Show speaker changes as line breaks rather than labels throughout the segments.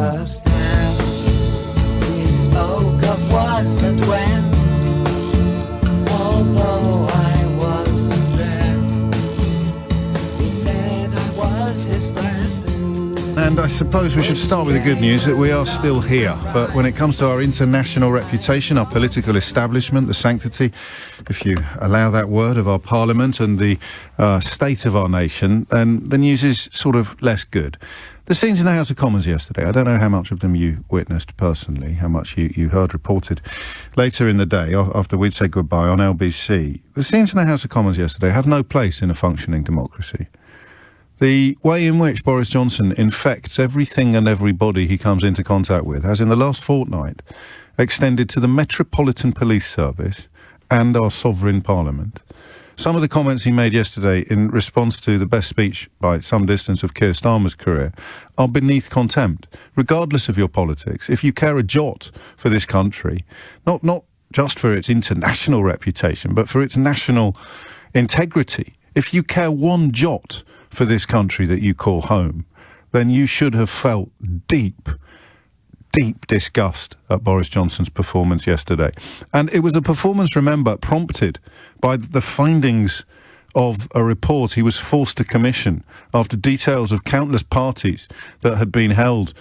first time we spoke of was and when, although I wasn't there, he said I was his friend.
And I suppose we should start with the good news that we are still here. But when it comes to our international reputation, our political establishment, the sanctity, if you allow that word, of our parliament and the state of our nation, then the news is sort of less good. The scenes in the House of Commons yesterday, I don't know how much of them you witnessed personally, how much you heard reported later in the day after we'd said goodbye on LBC. The scenes in the House of Commons yesterday have no place in a functioning democracy. The way in which Boris Johnson infects everything and everybody he comes into contact with has, in the last fortnight, extended to the Metropolitan Police Service and our sovereign parliament. Some of the comments he made yesterday in response to the best speech by some distance of Keir Starmer's career are beneath contempt, regardless of your politics. If you care a jot for this country, not just for its international reputation, but for its national integrity, if you care one jot for this country that you call home, then you should have felt deep disgust at Boris Johnson's performance yesterday. And it was a performance, remember, prompted by the findings of a report he was forced to commission after details of countless parties that had been held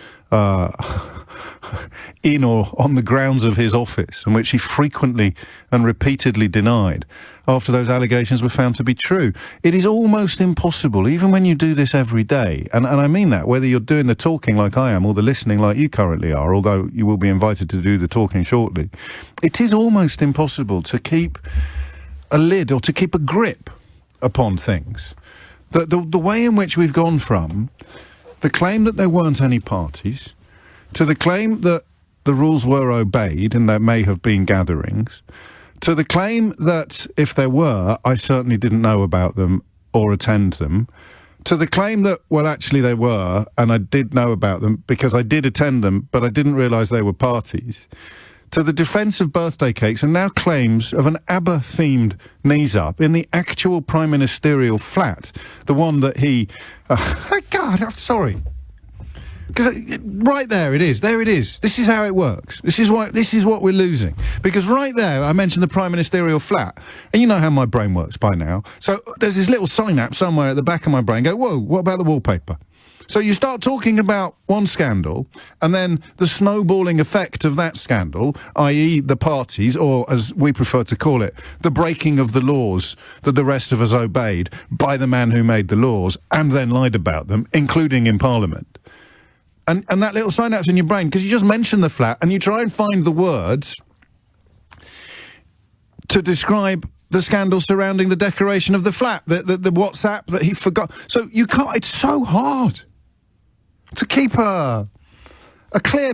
in or on the grounds of his office, and which he frequently and repeatedly denied after those allegations were found to be true. It is almost impossible, even when you do this every day, and I mean that, whether you're doing the talking like I am or the listening like you currently are, although you will be invited to do the talking shortly, it is almost impossible to keep a lid or to keep a grip upon things. The way in which we've gone from the claim that there weren't any parties to the claim that the rules were obeyed and there may have been gatherings, to the claim that if there were, I certainly didn't know about them or attend them, to the claim that, well, actually they were and I did know about them because I did attend them, but I didn't realise they were parties, to the defence of birthday cakes and now claims of an ABBA-themed knees-up in the actual prime ministerial flat, the one that he... God, I'm sorry. Because right there it is. There it is. This is how it works. This is what we're losing. Because right there, I mentioned the prime ministerial flat, and you know how my brain works by now. So there's this little synapse somewhere at the back of my brain. Go, whoa, what about the wallpaper? So you start talking about one scandal, and then the snowballing effect of that scandal, i.e. the parties, or as we prefer to call it, the breaking of the laws that the rest of us obeyed by the man who made the laws and then lied about them, including in Parliament. And that little synapse in your brain, because you just mention the flat and you try and find the words to describe the scandal surrounding the decoration of the flat, the WhatsApp that he forgot. So you can't, it's so hard to keep a clear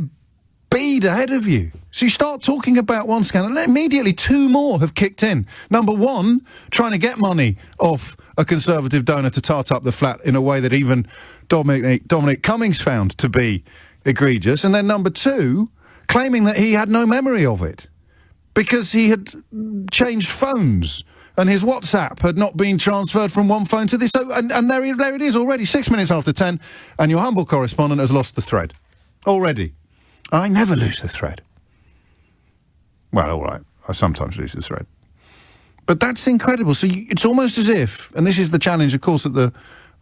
bead ahead of you. So you start talking about one scandal, and then immediately two more have kicked in. Number one, trying to get money off a Conservative donor to tart up the flat in a way that even Dominic Cummings found to be egregious. And then number two, claiming that he had no memory of it because he had changed phones and his WhatsApp had not been transferred from one phone to this. So, and there it is already, 6 minutes after 10, and your humble correspondent has lost the thread. Already. I never lose the thread. Well, all right, I sometimes lose the thread. But that's incredible. So it's almost as if, and this is the challenge, of course, that the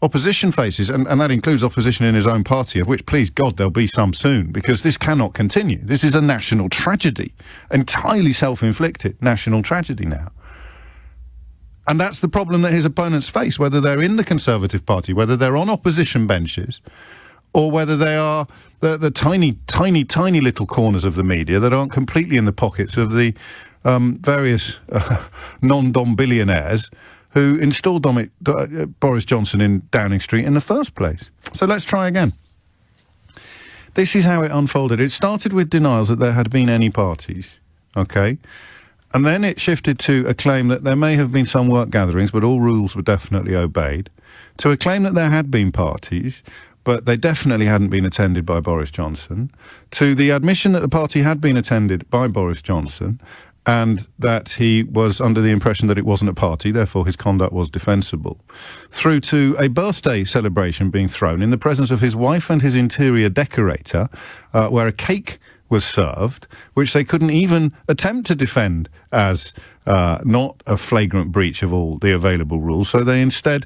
opposition faces, and that includes opposition in his own party, of which, please God, there'll be some soon, because this cannot continue. This is a national tragedy, entirely self-inflicted national tragedy now. And that's the problem that his opponents face, whether they're in the Conservative Party, whether they're on opposition benches, or whether they are the tiny little corners of the media that aren't completely in the pockets of the various non-Dom billionaires who installed Boris Johnson in Downing Street in the first place. So let's try again. This is how it unfolded. It started with denials that there had been any parties, okay? And then it shifted to a claim that there may have been some work gatherings, but all rules were definitely obeyed, to a claim that there had been parties, but they definitely hadn't been attended by Boris Johnson, to the admission that the party had been attended by Boris Johnson, and that he was under the impression that it wasn't a party, therefore his conduct was defensible, through to a birthday celebration being thrown in the presence of his wife and his interior decorator, where a cake was served, which they couldn't even attempt to defend as not a flagrant breach of all the available rules. So they instead,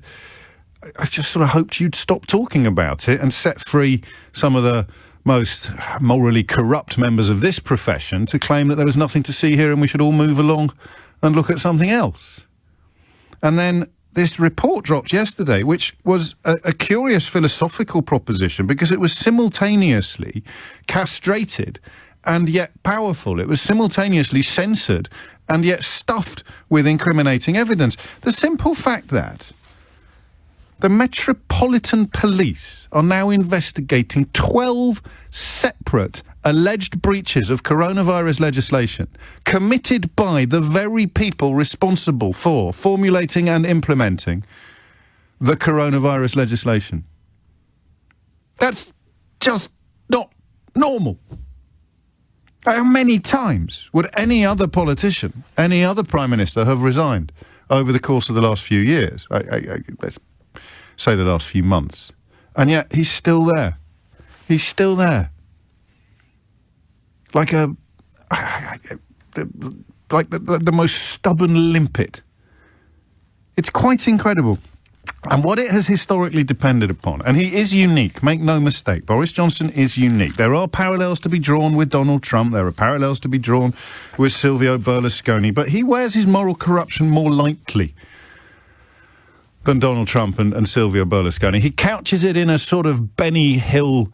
I just sort of hoped you'd stop talking about it and set free some of the most morally corrupt members of this profession to claim that there was nothing to see here and we should all move along and look at something else. And then this report dropped yesterday, which was a curious philosophical proposition because it was simultaneously castrated and yet powerful. It was simultaneously censored and yet stuffed with incriminating evidence. The simple fact that the Metropolitan Police are now investigating 12 separate alleged breaches of coronavirus legislation committed by the very people responsible for formulating and implementing the coronavirus legislation. That's just not normal. How many times would any other politician, any other Prime Minister have resigned over the course of the last few years? Let's say the last few months. And yet he's still there. He's still there. Like the most stubborn limpet. It's quite incredible. And what it has historically depended upon, and he is unique, make no mistake, Boris Johnson is unique. There are parallels to be drawn with Donald Trump, there are parallels to be drawn with Silvio Berlusconi, but he wears his moral corruption more lightly than Donald Trump and Silvio Berlusconi. He couches it in a sort of Benny Hill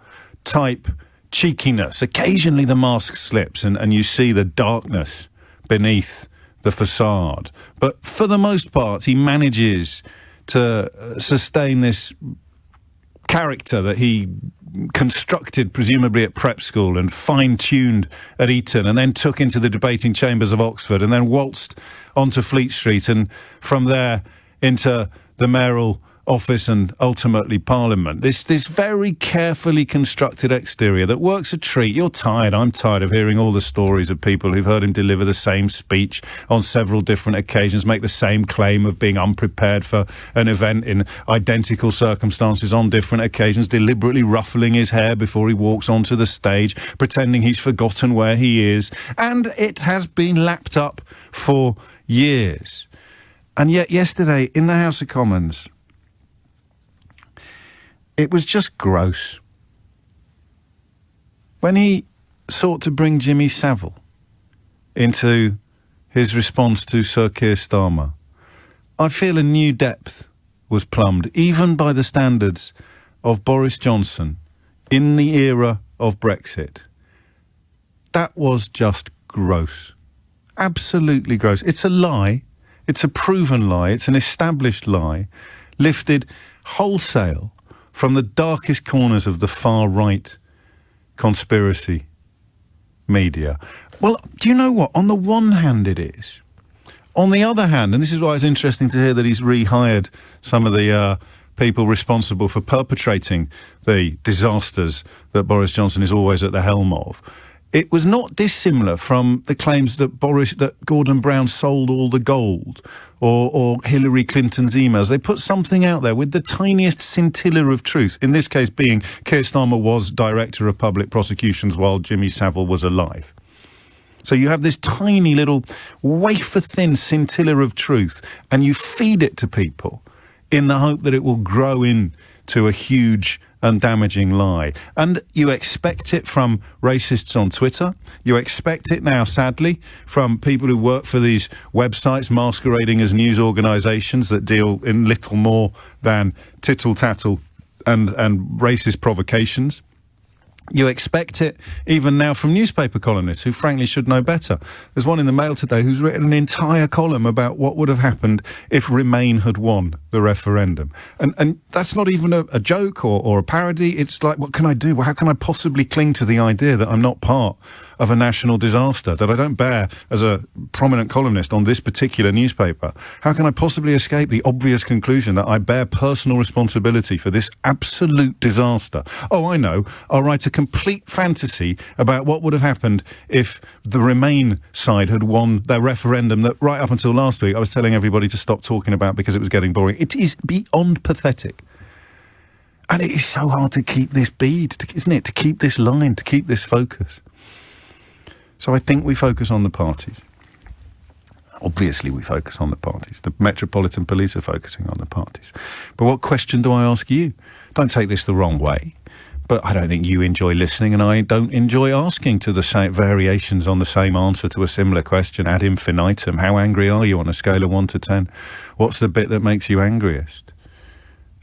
type cheekiness. Occasionally the mask slips and you see the darkness beneath the facade. But for the most part, he manages to sustain this character that he constructed presumably at prep school and fine-tuned at Eton and then took into the debating chambers of Oxford and then waltzed onto Fleet Street and from there into the mayoral office and ultimately Parliament. This very carefully constructed exterior that works a treat. You're tired. I'm tired of hearing all the stories of people who've heard him deliver the same speech on several different occasions, make the same claim of being unprepared for an event in identical circumstances on different occasions, deliberately ruffling his hair before he walks onto the stage, pretending he's forgotten where he is. And it has been lapped up for years. And yet yesterday in the House of Commons, it was just gross. When he sought to bring Jimmy Savile into his response to Sir Keir Starmer, I feel a new depth was plumbed, even by the standards of Boris Johnson in the era of Brexit. That was just gross. Absolutely gross. It's a lie. It's a proven lie. It's an established lie, lifted wholesale from the darkest corners of the far-right conspiracy media. Well, do you know what? On the one hand it is. On the other hand, and this is why it's interesting to hear that he's rehired some of the people responsible for perpetrating the disasters that Boris Johnson is always at the helm of, it was not dissimilar from the claims that Gordon Brown sold all the gold or Hillary Clinton's emails. They put something out there with the tiniest scintilla of truth, in this case being Keir Starmer was Director of Public Prosecutions while Jimmy Savile was alive. So you have this tiny little wafer-thin scintilla of truth and you feed it to people in the hope that it will grow into a huge and damaging lie. And you expect it from racists on Twitter. You expect it now, sadly, from people who work for these websites masquerading as news organisations that deal in little more than tittle-tattle and racist provocations. You expect it even now from newspaper columnists who frankly should know better. There's one in the Mail today who's written an entire column about what would have happened if Remain had won the referendum. And that's not even a joke or a parody. It's like, what can I do? Well, how can I possibly cling to the idea that I'm not part of a national disaster, that I don't bear as a prominent columnist on this particular newspaper? How can I possibly escape the obvious conclusion that I bear personal responsibility for this absolute disaster? Oh, I know. I'll write a complete fantasy about what would have happened if the Remain side had won their referendum that right up until last week I was telling everybody to stop talking about because it was getting boring. It is beyond pathetic. And it is so hard to keep this bead, isn't it? To keep this line, to keep this focus. So I think we focus on the parties. Obviously we focus on the parties. The Metropolitan Police are focusing on the parties. But what question do I ask you? Don't take this the wrong way, but I don't think you enjoy listening, and I don't enjoy asking to the same variations on the same answer to a similar question ad infinitum. How angry are you on a scale of 1 to 10? What's the bit that makes you angriest?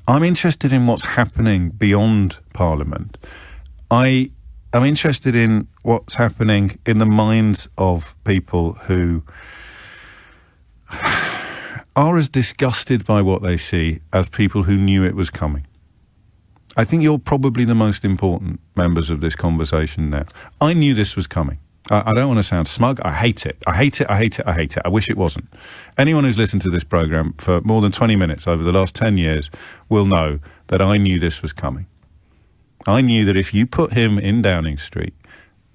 I'm interested in what's happening beyond Parliament. I am interested in what's happening in the minds of people who are as disgusted by what they see as people who knew it was coming. I think you're probably the most important members of this conversation now. I knew this was coming. I don't want to sound smug. I hate it. I hate it. I hate it. I hate it. I wish it wasn't. Anyone who's listened to this programme for more than 20 minutes over the last 10 years will know that I knew this was coming. I knew that if you put him in Downing Street,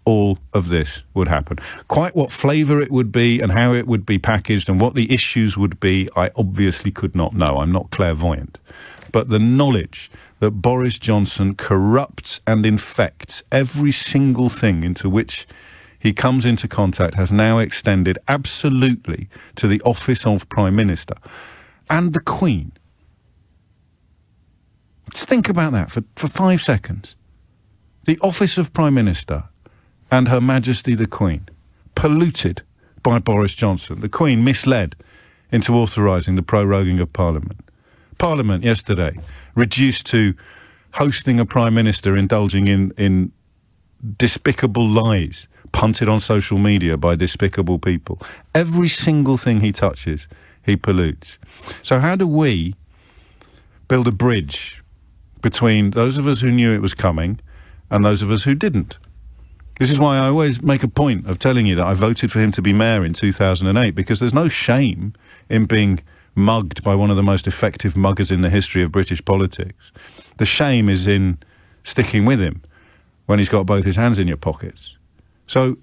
all of this would happen. Quite what flavour it would be and how it would be packaged and what the issues would be, I obviously could not know. I'm not clairvoyant. But the knowledge that Boris Johnson corrupts and infects every single thing into which he comes into contact has now extended absolutely to the office of Prime Minister and the Queen. Let's think about that for 5 seconds. The office of Prime Minister and Her Majesty the Queen, polluted by Boris Johnson. The Queen misled into authorising the proroguing of Parliament. Parliament yesterday reduced to hosting a Prime Minister indulging in despicable lies punted on social media by despicable people. Every single thing he touches, he pollutes. So how do we build a bridge between those of us who knew it was coming and those of us who didn't? This is why I always make a point of telling you that I voted for him to be mayor in 2008, because there's no shame in being mugged by one of the most effective muggers in the history of British politics. The shame is in sticking with him when he's got both his hands in your pockets. So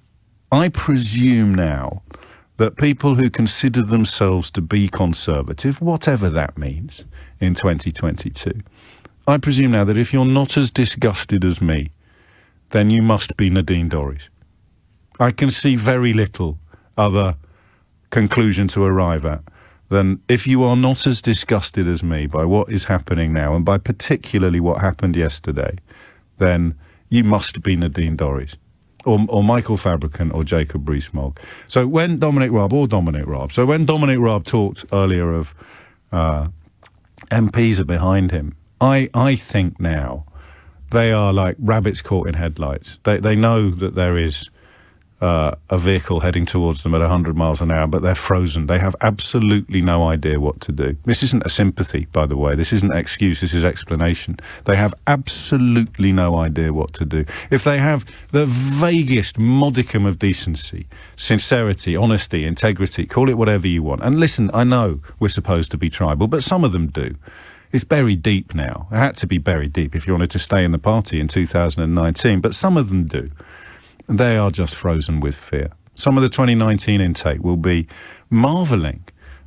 I presume now that people who consider themselves to be conservative, whatever that means in 2022, I presume now that if you're not as disgusted as me, then you must be Nadine Dorries. I can see very little other conclusion to arrive at than if you are not as disgusted as me by what is happening now, and by particularly what happened yesterday, then you must be Nadine Dorries. Or Michael Fabricant or Jacob Rees-Mogg. So when Dominic Raab talked earlier of MPs are behind him, I think now they are like rabbits caught in headlights. They know that there is a vehicle heading towards them at 100 miles an hour, but they're frozen. They have absolutely no idea what to do. This isn't a sympathy, by the way. This isn't excuse. This is explanation. They have absolutely no idea what to do. If they have the vaguest modicum of decency, sincerity, honesty, integrity, call it whatever you want. And listen, I know we're supposed to be tribal, but some of them do. It's buried deep now. It had to be buried deep if you wanted to stay in the party in 2019, but some of them do. They are just frozen with fear. Some of the 2019 intake will be marvelling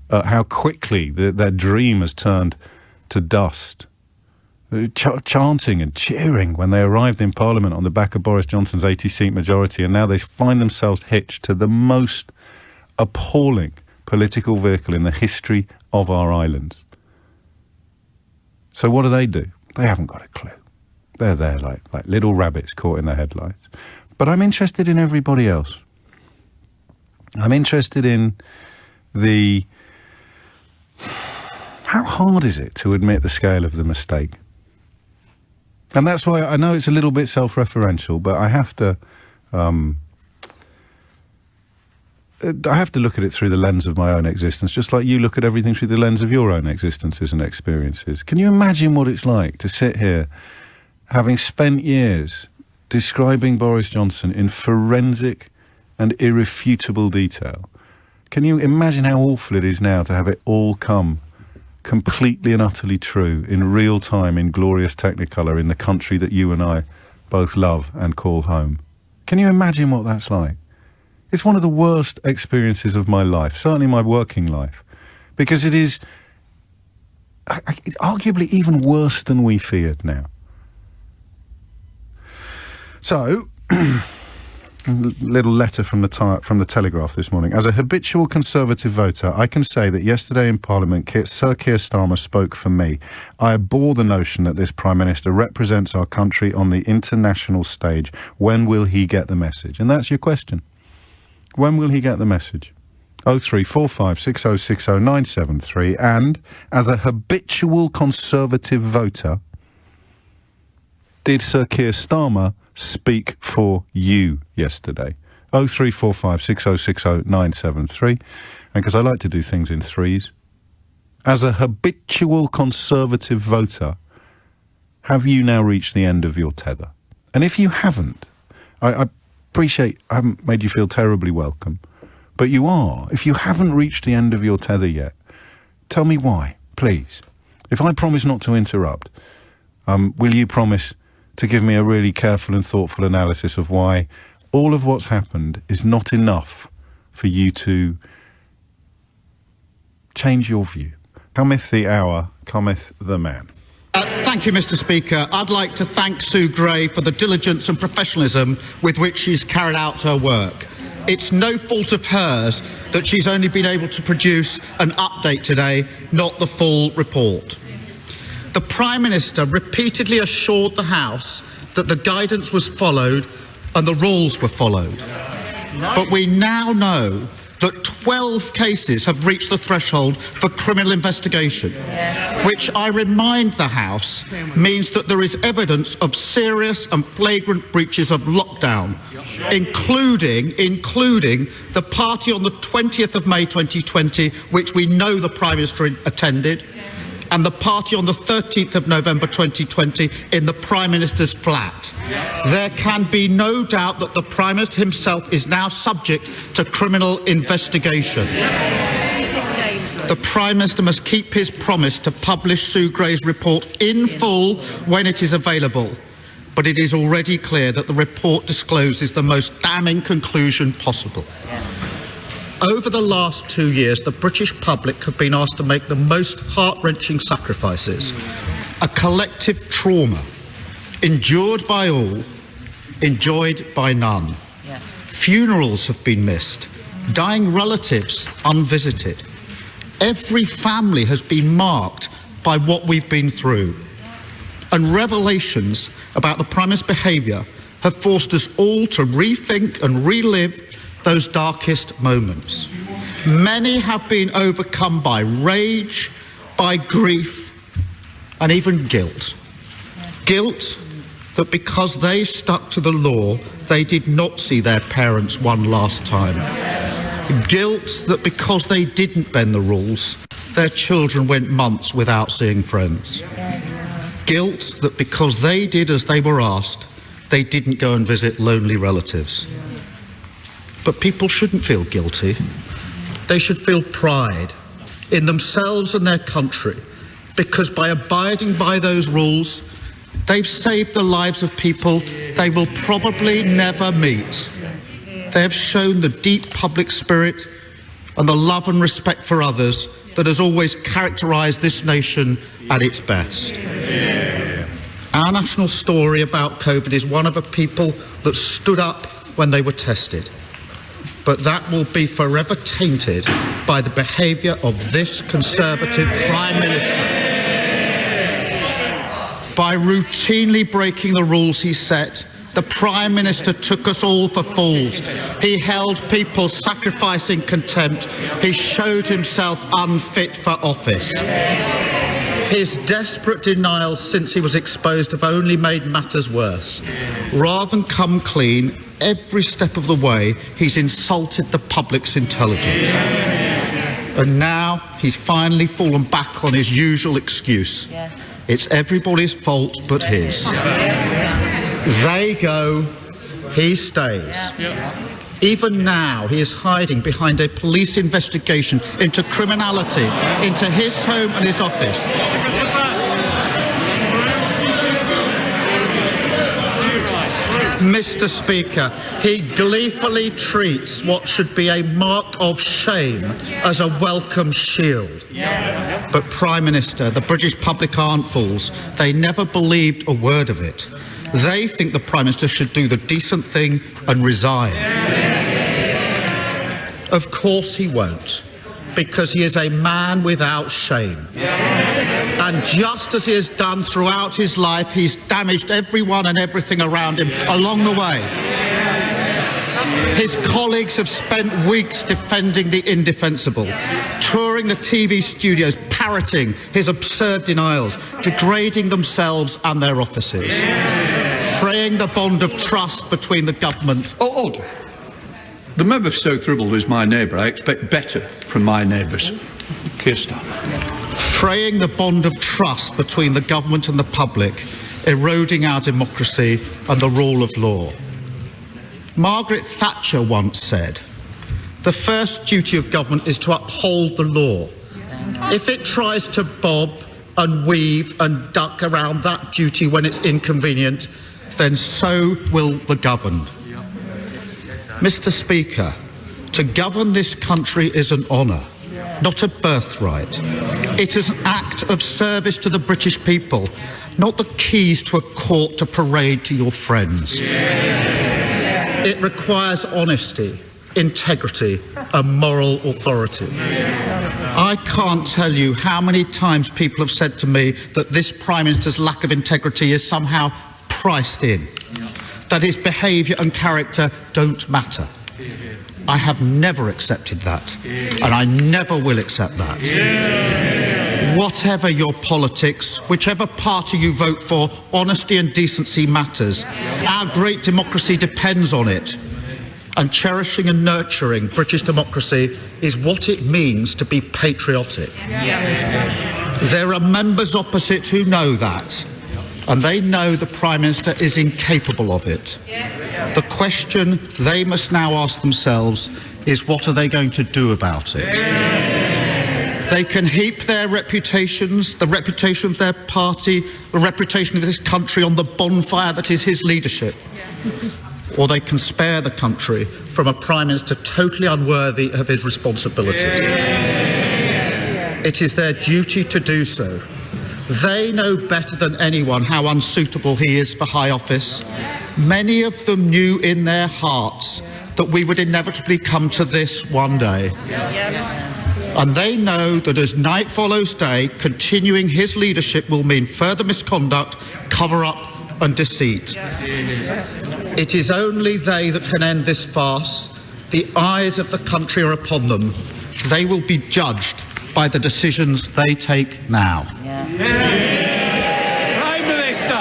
at how quickly their dream has turned to dust. Chanting and cheering when they arrived in Parliament on the back of Boris Johnson's 80-seat majority, and now they find themselves hitched to the most appalling political vehicle in the history of our island. So what do? They haven't got a clue. They're there like little rabbits caught in the headlights. But I'm interested in everybody else. I'm interested in how hard is it to admit the scale of the mistake? And that's why I know it's a little bit self-referential, but I have to look at it through the lens of my own existence, just like you look at everything through the lens of your own existences and experiences. Can you imagine what it's like to sit here, having spent years describing Boris Johnson in forensic and irrefutable detail? Can you imagine how awful it is now to have it all come completely and utterly true in real time, in glorious technicolor, in the country that you and I both love and call home. Can you imagine what that's like? It's one of the worst experiences of my life, certainly my working life, because it is arguably even worse than we feared now. So, a little letter from the Telegraph this morning. As a habitual Conservative voter, I can say that yesterday in Parliament, Sir Keir Starmer spoke for me. I abhor the notion that this Prime Minister represents our country on the international stage. When will he get the message? And that's your question. When will he get the message? 0345 6060 973. And as a habitual Conservative voter, did Sir Keir Starmer speak for you yesterday? 0345 6060 973. And because I like to do things in threes, as a habitual Conservative voter, have you now reached the end of your tether? And if you haven't, I appreciate I haven't made you feel terribly welcome, but you are. If you haven't reached the end of your tether yet, tell me why, please. If I promise not to interrupt, will you promise to give me a really careful and thoughtful analysis of why all of what's happened is not enough for you to change your view? Cometh the hour, cometh the man.
Thank you, Mr. Speaker. I'd like to thank Sue Gray for the diligence and professionalism with which she's carried out her work. It's no fault of hers that she's only been able to produce an update today, not the full report. The Prime Minister repeatedly assured the House that the guidance was followed and the rules were followed. But we now know that 12 cases have reached the threshold for criminal investigation, which I remind the House means that there is evidence of serious and flagrant breaches of lockdown, including the party on the 20th of May 2020, which we know the Prime Minister attended, and the party on the 13th of November 2020 in the Prime Minister's flat. There can be no doubt that the Prime Minister himself is now subject to criminal investigation. The Prime Minister must keep his promise to publish Sue Gray's report in full when it is available. But it is already clear that the report discloses the most damning conclusion possible. Over the last 2 years, the British public have been asked to make the most heart-wrenching sacrifices. A collective trauma, endured by all, enjoyed by none. Funerals have been missed, dying relatives unvisited. Every family has been marked by what we've been through. And revelations about the Prime Minister's behaviour have forced us all to rethink and relive those darkest moments. Many have been overcome by rage, by grief, and even guilt. Guilt that because they stuck to the law, they did not see their parents one last time. Guilt that because they didn't bend the rules, their children went months without seeing friends. Guilt that because they did as they were asked, they didn't go and visit lonely relatives. But people shouldn't feel guilty. They should feel pride in themselves and their country, because by abiding by those rules, they've saved the lives of people they will probably never meet. They have shown the deep public spirit and the love and respect for others that has always characterised this nation at its best. Our national story about COVID is one of a people that stood up when they were tested. But that will be forever tainted by the behaviour of this Conservative Prime Minister. By routinely breaking the rules he set, the Prime Minister took us all for fools. He held people sacrificing contempt. He showed himself unfit for office. His desperate denials since he was exposed have only made matters worse. Rather than come clean, every step of the way, he's insulted the public's intelligence. And now he's finally fallen back on his usual excuse. It's everybody's fault but his. They go, he stays. Even now, he is hiding behind a police investigation into criminality, into his home and his office. Mr. Speaker, he gleefully treats what should be a mark of shame as a welcome shield. But, Prime Minister, the British public aren't fools. They never believed a word of it. They think the Prime Minister should do the decent thing and resign. Of course he won't, because he is a man without shame. And just as he has done throughout his life, he's damaged everyone and everything around him along the way. His colleagues have spent weeks defending the indefensible, touring the TV studios, parroting his absurd denials, degrading themselves and their offices, fraying the bond of trust between the government...
Oh, order. The member for Stoke Ribble is my neighbour. I expect better from my neighbours. Keir Starmer.
Fraying the bond of trust between the government and the public, eroding our democracy and the rule of law. Margaret Thatcher once said, "The first duty of government is to uphold the law. If it tries to bob and weave and duck around that duty when it's inconvenient, then so will the governed." Mr. Speaker, to govern this country is an honour, not a birthright. It is an act of service to the British people, not the keys to a court to parade to your friends. It requires honesty, integrity and moral authority. I can't tell you how many times people have said to me that this Prime Minister's lack of integrity is somehow priced in, that his behaviour and character don't matter. I have never accepted that, and I never will accept that. Whatever your politics, whichever party you vote for, honesty and decency matters. Our great democracy depends on it. And cherishing and nurturing British democracy is what it means to be patriotic. There are members opposite who know that, and they know the Prime Minister is incapable of it. The question they must now ask themselves is, what are they going to do about it? They can heap their reputations, the reputation of their party, the reputation of this country on the bonfire that is his leadership. Or they can spare the country from a Prime Minister totally unworthy of his responsibilities. It is their duty to do so. They know better than anyone how unsuitable he is for high office. Many of them knew in their hearts that we would inevitably come to this one day. And they know that as night follows day, continuing his leadership will mean further misconduct, cover-up and deceit. It is only they that can end this farce. The eyes of the country are upon them. They will be judged by the decisions they take now.
Prime Minister!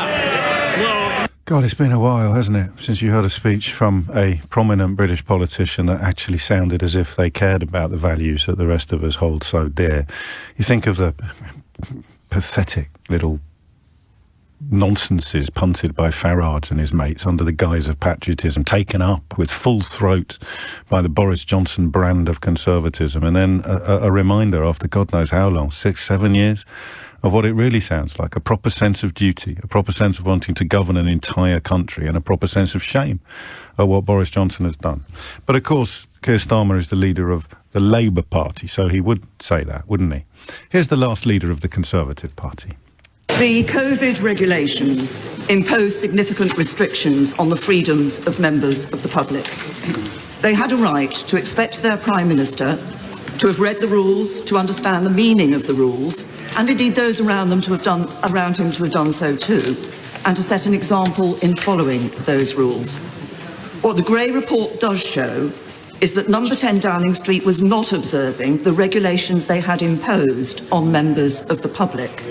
God, it's been a while, hasn't it, since you heard a speech from a prominent British politician that actually sounded as if they cared about the values that the rest of us hold so dear. You think of the pathetic little nonsenses punted by Farage and his mates under the guise of patriotism, taken up with full throat by the Boris Johnson brand of conservatism, and then a reminder after God knows how long, 6-7 years, of what it really sounds like, a proper sense of duty, a proper sense of wanting to govern an entire country, and a proper sense of shame at what Boris Johnson has done. But of course, Keir Starmer is the leader of the Labour Party, so he would say that, wouldn't he? Here's the last leader of the Conservative Party.
The COVID regulations impose significant restrictions on the freedoms of members of the public. They had a right to expect their Prime Minister to have read the rules, to understand the meaning of the rules, and indeed those around him to have done so too, and to set an example in following those rules. What the Gray report does show is that number 10 Downing Street was not observing the regulations they had imposed on members of the public.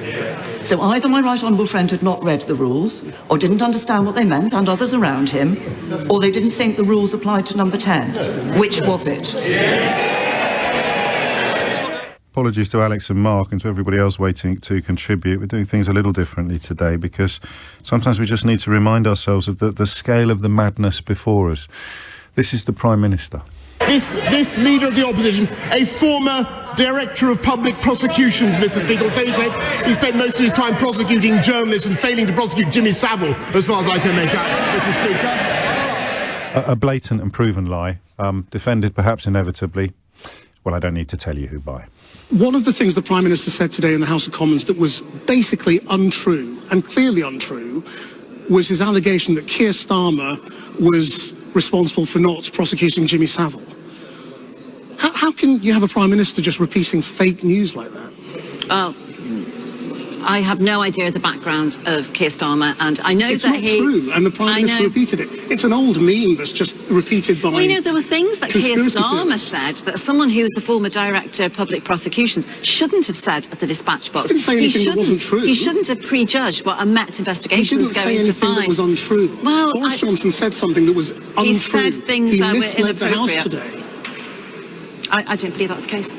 So either my right honourable friend had not read the rules, or didn't understand what they meant, and others around him, or they didn't think the rules applied to number 10. Which was it?
Apologies to Alex and Mark and to everybody else waiting to contribute. We're doing things a little differently today because sometimes we just need to remind ourselves of the scale of the madness before us. This is the Prime Minister.
This leader of the opposition, a former Director of Public Prosecutions, Mr. Speaker. So he spent most of his time prosecuting journalists and failing to prosecute Jimmy Savile, as far as I can make out, Mr. Speaker.
A blatant and proven lie, defended perhaps inevitably. Well, I don't need to tell you who by.
One of the things the Prime Minister said today in the House of Commons that was basically untrue, and clearly untrue, was his allegation that Keir Starmer was responsible for not prosecuting Jimmy Savile. How can you have a Prime Minister just repeating fake news like that?
Oh, I have no idea the background of Keir Starmer, and I know
it's
that
not true, and the Prime Minister repeated it. It's an old meme that's just repeated by...
Well, you know, there were things that Keir Starmer
theorists.
said that someone who was the former Director of Public Prosecutions shouldn't have said at the dispatch box.
He didn't say anything that wasn't true.
He shouldn't have prejudged what a Met investigation was going to
He didn't say anything that was untrue.
Well,
Boris Johnson said something that was untrue.
He said things that were
misled the House
inappropriate.
today.
I don't believe that's the case.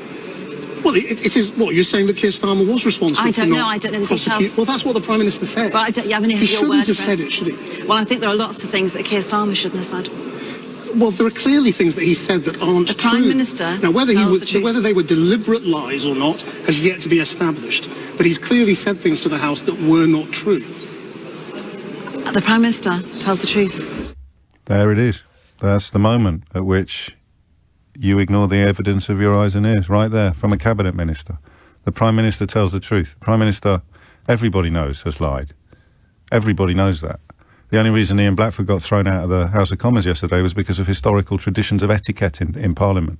Well, it is what you're saying, that Keir Starmer was responsible.
I don't
for
know.
not
I don't know the
prosecute.
details.
Well, that's what the Prime Minister said.
But I don't, you haven't heard
he
your
shouldn't
word
have
for
said it, should he?
Well, I think there are lots of things that Keir Starmer shouldn't have said.
Well, there are clearly things that he said that aren't
The
true.
Prime Minister
Now, whether
tells the truth.
whether they were deliberate lies or not has yet to be established. But he's clearly said things to the House that were not true.
The Prime Minister tells the truth.
There it is. That's the moment at which you ignore the evidence of your eyes and ears, right there, from a Cabinet Minister. The Prime Minister tells the truth. The Prime Minister, everybody knows, has lied. Everybody knows that. The only reason Ian Blackford got thrown out of the House of Commons yesterday was because of historical traditions of etiquette in Parliament.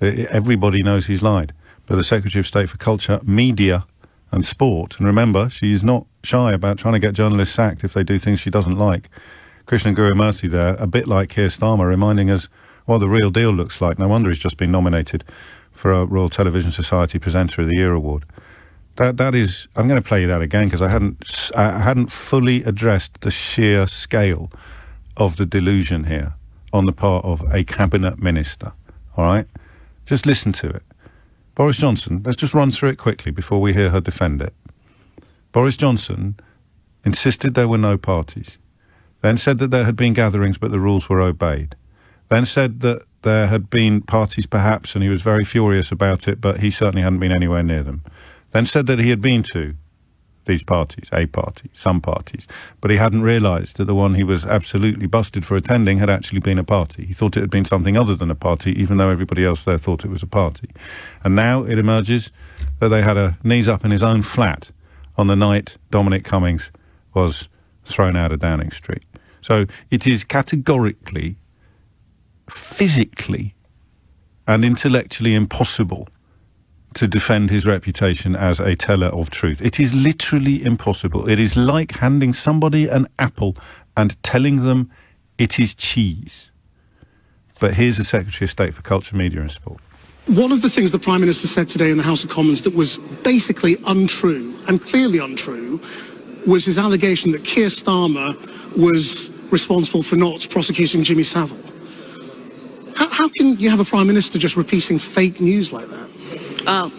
Everybody knows he's lied. But the Secretary of State for Culture, Media and Sport, and remember, she's not shy about trying to get journalists sacked if they do things she doesn't like. Krishnan Gurumurthy there, a bit like Keir Starmer, reminding us what the real deal looks like. No wonder he's just been nominated for a Royal Television Society Presenter of the Year award. That is, I'm going to play you that again because I hadn't fully addressed the sheer scale of the delusion here on the part of a Cabinet Minister. All right? Just listen to it. Boris Johnson, let's just run through it quickly before we hear her defend it. Boris Johnson insisted there were no parties, then said that there had been gatherings but the rules were obeyed, then said that there had been parties perhaps and he was very furious about it, but he certainly hadn't been anywhere near them. Then said that he had been to these parties, a party, some parties, but he hadn't realised that the one he was absolutely busted for attending had actually been a party. He thought it had been something other than a party, even though everybody else there thought it was a party. And now it emerges that they had a knees up in his own flat on the night Dominic Cummings was thrown out of Downing Street. So it is categorically, physically and intellectually impossible to defend his reputation as a teller of truth. It is literally impossible. It is like handing somebody an apple and telling them it is cheese. But here's the Secretary of State for Culture, Media and Sport.
One of the things the Prime Minister said today in the House of Commons that was basically untrue, and clearly untrue, was his allegation that Keir Starmer was responsible for not prosecuting Jimmy Savile. How can you have a Prime Minister just repeating fake news like that?
Oh,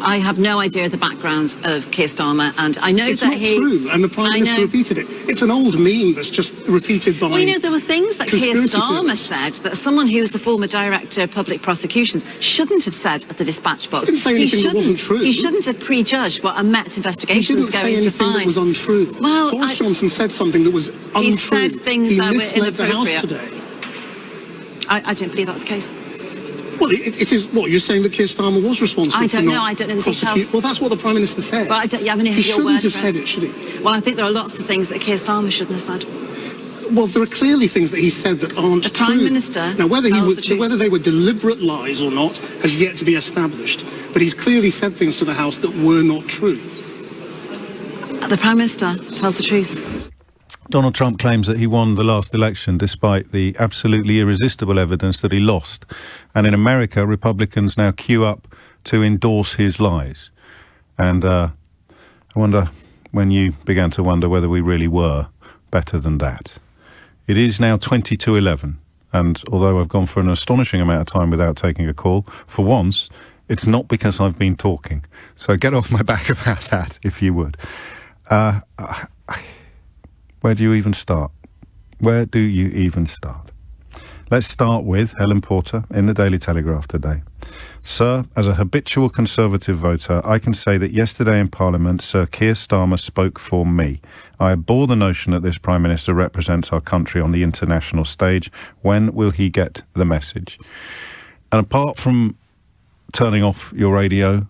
I have no idea the background of Keir Starmer, and I know
it's
that
not true, and the Prime Minister repeated it. It's an old meme that's just repeated by...
Well, you know, there were things that Keir Starmer
theorists.
said that someone who was the former Director of Public Prosecutions shouldn't have said at the dispatch box.
He didn't say anything that wasn't true.
He shouldn't have prejudged what a Met investigation was going to
He didn't say anything that was untrue.
Well,
Boris Johnson said something that was untrue.
He said things that were
misled the House
inappropriate.
today.
I don't believe that's the case.
Well, it is what you're saying, that Keir Starmer was responsible
I
for
don't
not
know. I don't know the
prosecute.
details.
Well, that's what the Prime Minister said.
But I don't, you haven't heard
he
your
shouldn't
word
have
for
said it, should he?
Well, I think there are lots of things that Keir Starmer shouldn't have said.
Well, there are clearly things that he said that aren't
The
true.
Prime Minister
Now, whether
tells the truth.
whether they were deliberate lies or not has yet to be established. But he's clearly said things to the House that were not true.
The Prime Minister tells the truth.
Donald Trump claims that he won the last election despite the absolutely irresistible evidence that he lost. And in America, Republicans now queue up to endorse his lies. And I wonder when you began to wonder whether we really were better than that. It is now 20 to 11. And although I've gone for an astonishing amount of time without taking a call, for once, it's not because I've been talking. So get off my back about that, if you would. Where do you even start? Where do you even start? Let's start with Helen Porter in the Daily Telegraph today. Sir, as a habitual Conservative voter, I can say that yesterday in Parliament, Sir Keir Starmer spoke for me. I abhor the notion that this Prime Minister represents our country on the international stage. When will he get the message? And apart from turning off your radio,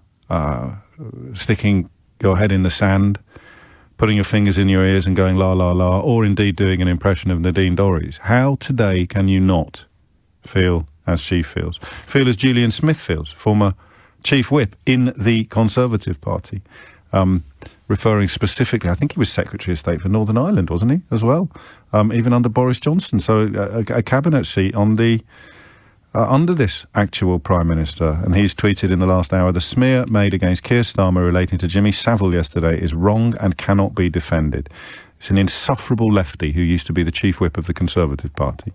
sticking your head in the sand, putting your fingers in your ears and going la la la, or indeed doing an impression of Nadine Dorries, how today can you not feel as she feels? Feel as Julian Smith feels, former chief whip in the Conservative Party, referring specifically, I think he was Secretary of State for Northern Ireland, wasn't he, as well, even under Boris Johnson. So a cabinet seat on the under this actual Prime Minister. And he's tweeted in the last hour, the smear made against Keir Starmer relating to Jimmy Savile yesterday is wrong and cannot be defended. It's an insufferable lefty who used to be the chief whip of the Conservative Party.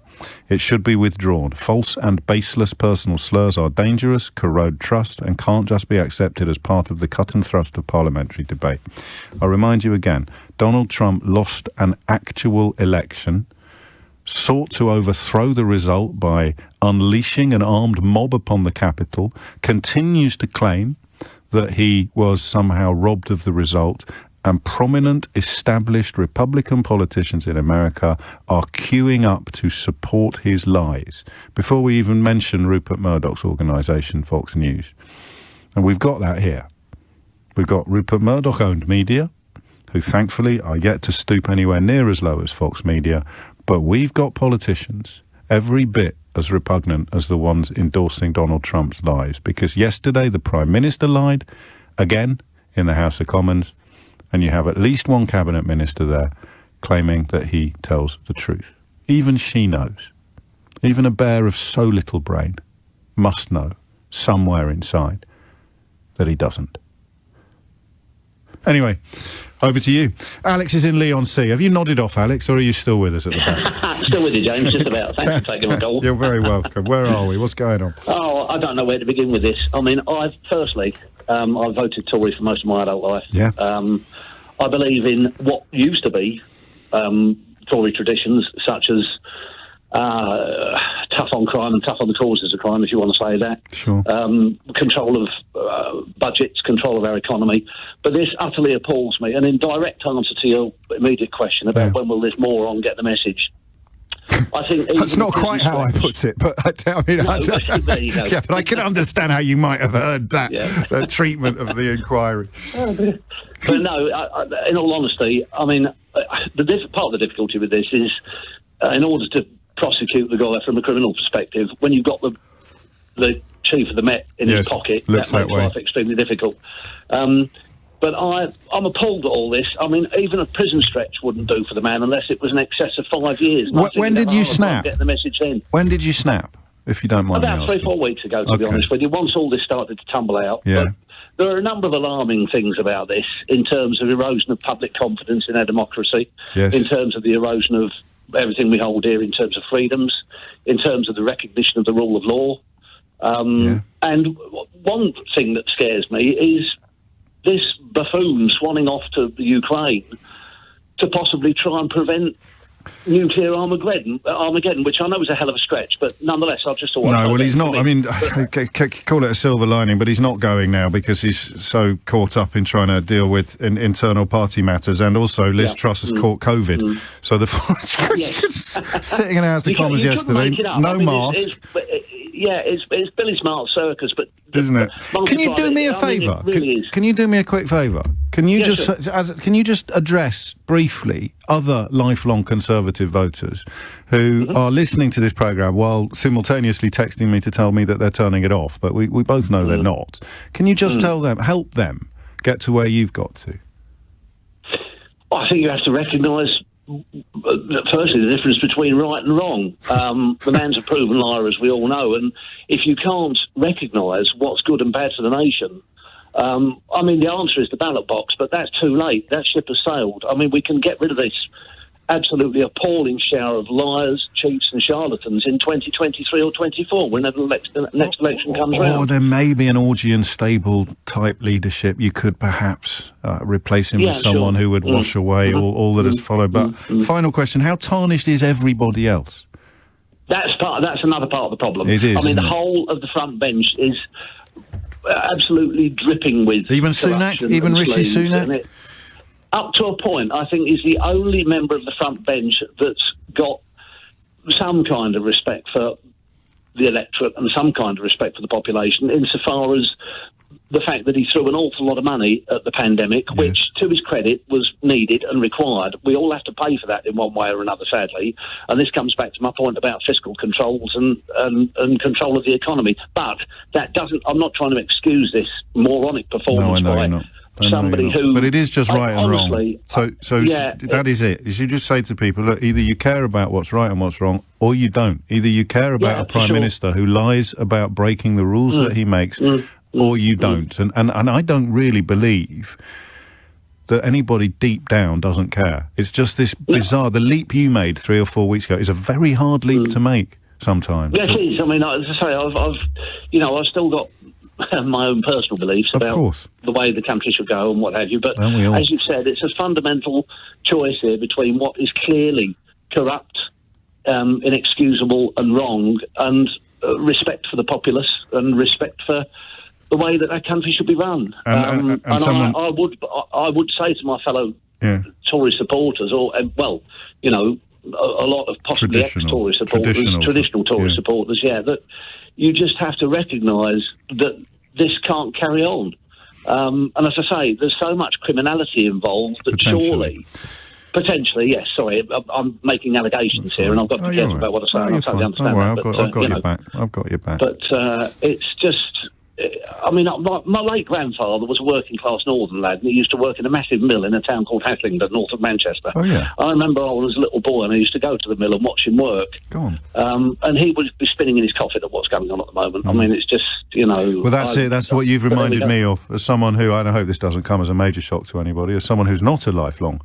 It should be withdrawn. False and baseless personal slurs are dangerous, corrode trust, and can't just be accepted as part of the cut and thrust of parliamentary debate. I remind you again, Donald Trump lost an actual election, sought to overthrow the result by unleashing an armed mob upon the Capitol, continues to claim that he was somehow robbed of the result, and prominent established Republican politicians in America are queuing up to support his lies, before we even mention Rupert Murdoch's organisation, Fox News. And we've got that here. We've got Rupert Murdoch-owned media, who thankfully are yet to stoop anywhere near as low as Fox Media, but we've got politicians every bit as repugnant as the ones endorsing Donald Trump's lies, because yesterday the Prime Minister lied again in the House of Commons, and you have at least one cabinet minister there claiming that he tells the truth. Even she knows. Even a bear of so little brain must know somewhere inside that he doesn't. Anyway, over to you. Alex is in Leon C. Have you nodded off, Alex, or are you still with us at the back?
Still with you, James, just about. Thanks for taking my call.
You're very welcome. Where are we? What's going on?
Oh, I don't know where to begin with this. I mean, I've voted Tory for most of my adult life.
Yeah.
I believe in what used to be Tory traditions, such as tough on crime and tough on the causes of crime, if you want to say that.
Sure.
Control of budgets, control of our economy. But this utterly appalls me. And in direct answer to your immediate question about when will this moron get the message, I think
that's not quite how I put it, but there you go. Yeah, but I can understand how you might have heard that treatment of the inquiry.
But no, in all honesty, I mean, part of the difficulty with this is, in order to prosecute the guy from a criminal perspective, when you've got the chief of the Met in his pocket, that makes life extremely difficult. But I'm appalled at all this. I mean, even a prison stretch wouldn't do for the man unless it was in excess of 5 years.
When did you snap?
Get the message in.
When did you snap, if you don't mind me
About
asking?
3-4 weeks ago, to be honest with you, once all this started to tumble out.
Yeah.
But there are a number of alarming things about this in terms of erosion of public confidence in our democracy, in terms of the erosion of everything we hold dear in terms of freedoms, in terms of the recognition of the rule of law. And one thing that scares me is this buffoon swanning off to the Ukraine to possibly try and prevent nuclear Armageddon, which I know is a hell of a stretch, but nonetheless, I've just thought...
No, well, he's not. I mean, call it a silver lining, but he's not going now because he's so caught up in trying to deal with internal party matters, and also Liz Truss has caught COVID. So sitting in the House of Commons yesterday, no mask...
It's Billy Smart's circus, but...
Isn't it? Can you do me a favour? Can you do me a quick favour? Can you just address briefly other lifelong Conservative voters who are listening to this programme while simultaneously texting me to tell me that they're turning it off, but we both know they're not. Can you just tell them, help them get to where you've got to?
I think you have to recognise, firstly, the difference between right and wrong. The man's a proven liar, as we all know, and if you can't recognise what's good and bad for the nation, I mean, the answer is the ballot box, but that's too late. That ship has sailed. I mean, we can get rid of this absolutely appalling shower of liars, cheats and charlatans in 2023 or 24, whenever the next election comes around.
Or there may be an Augean stable type leadership. You could perhaps replace him with someone who would wash away all that has followed. But final question, how tarnished is everybody else?
That's another part of the problem.
It is.
I mean, the
isn't it?
whole of the front bench is absolutely dripping with
Even Sunak,
corruption
even
and
Rishi
sleaze,
Sunak?
and up to a point, I think he's the only member of the front bench that's got some kind of respect for the electorate and some kind of respect for the population, insofar as the fact that he threw an awful lot of money at the pandemic,
Yes.
which, to his credit, was needed and required. We all have to pay for that in one way or another, sadly. And this comes back to my point about fiscal controls and control of the economy. But that doesn't... I'm not trying to excuse this moronic performance by somebody who...
But it is just right and
honestly,
wrong. So
yeah,
that is it. You should just say to people, look, either you care about what's right and what's wrong, or you don't. Either you care about a Prime Minister who lies about breaking the rules that he makes, or you don't. And I don't really believe that anybody deep down doesn't care. It's just this bizarre... The leap you made 3 or 4 weeks ago is a very hard leap to make sometimes.
Yes, it is. I mean, as I say, I've still got my own personal beliefs about the way the country should go and what have you. But as you've said, it's a fundamental choice here between what is clearly corrupt, inexcusable and wrong, and respect for the populace and respect for the way that our country should be run. And I would say to my fellow Tory supporters, or a lot of possibly ex-Tory supporters, traditional Tory supporters, that you just have to recognise that this can't carry on. And as I say, there's so much criminality involved that surely... Potentially, yes. Sorry, I'm making allegations here, and I've got to be careful about what I say. I totally understand that.
I've got your back. I've got your back.
But it's just... I mean, my late grandfather was a working-class northern lad, and he used to work in a massive mill in a town called Hatlingden, north of Manchester.
Oh, yeah.
I remember I was a little boy, and I used to go to the mill and watch him work.
Go on.
And he would be spinning in his coffin at what's going on at the moment. I mean, it's just,
Well, that's it. That's what you've reminded me of, as someone who, and I hope this doesn't come as a major shock to anybody, as someone who's not a lifelong,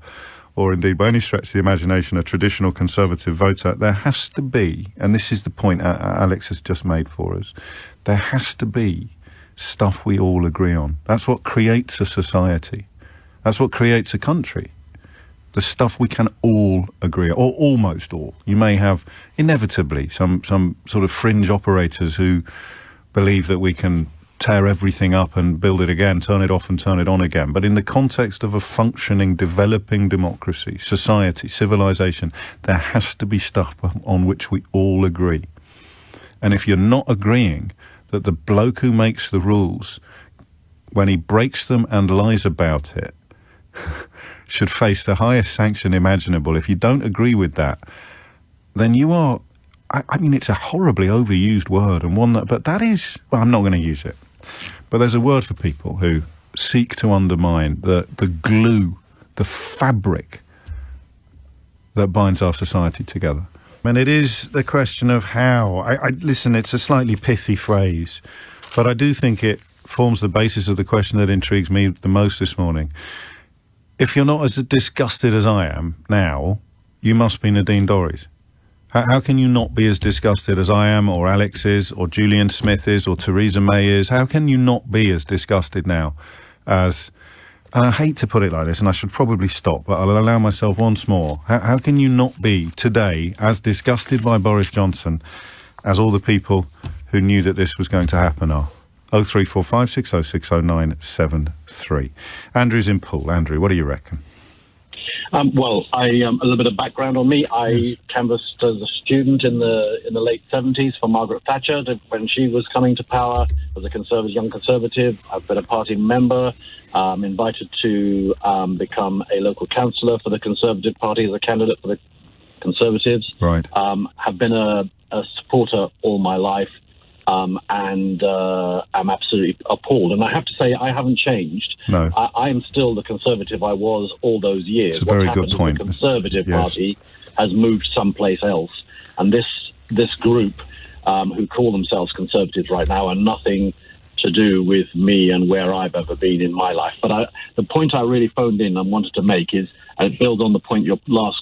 or indeed by any stretch of the imagination, a traditional Conservative voter. There has to be, and this is the point Alex has just made for us, there has to be stuff we all agree on. That's what creates a society. That's what creates a country. The stuff we can all agree on, or almost all. You may have, inevitably, some sort of fringe operators who believe that we can tear everything up and build it again, turn it off and turn it on again. But in the context of a functioning, developing democracy, society, civilization, there has to be stuff on which we all agree. And if you're not agreeing that the bloke who makes the rules, when he breaks them and lies about it, should face the highest sanction imaginable, if you don't agree with that, then you are... I mean, it's a horribly overused word, and one that... But that is... Well, I'm not going to use it. But there's a word for people who seek to undermine the glue, the fabric that binds our society together. And it is the question of how. I listen, it's a slightly pithy phrase, but I do think it forms the basis of the question that intrigues me the most this morning. If you're not as disgusted as I am now, you must be Nadine Dorries. How can you not be as disgusted as I am, or Alex is, or Julian Smith is, or Theresa May is? How can you not be as disgusted now as... And I hate to put it like this, and I should probably stop, but I'll allow myself once more. How can you not be today as disgusted by Boris Johnson as all the people who knew that this was going to happen are? 0345 606 0973. Andrew's in Poole. Andrew, what do you reckon?
Well, a little bit of background on me. I canvassed as a student in the late 70s for Margaret Thatcher when she was coming to power as a young conservative. I've been a party member, invited to become a local councillor for the Conservative Party as a candidate for the Conservatives.
Right.
Have been a supporter all my life. And I'm absolutely appalled. And I have to say, I haven't changed.
No.
I am still the Conservative I was all those years.
It's a very good point.
The Conservative Party has moved someplace else. And this group, who call themselves Conservatives right now, are nothing to do with me and where I've ever been in my life. But the point I really phoned in and wanted to make is, and it builds on the point your last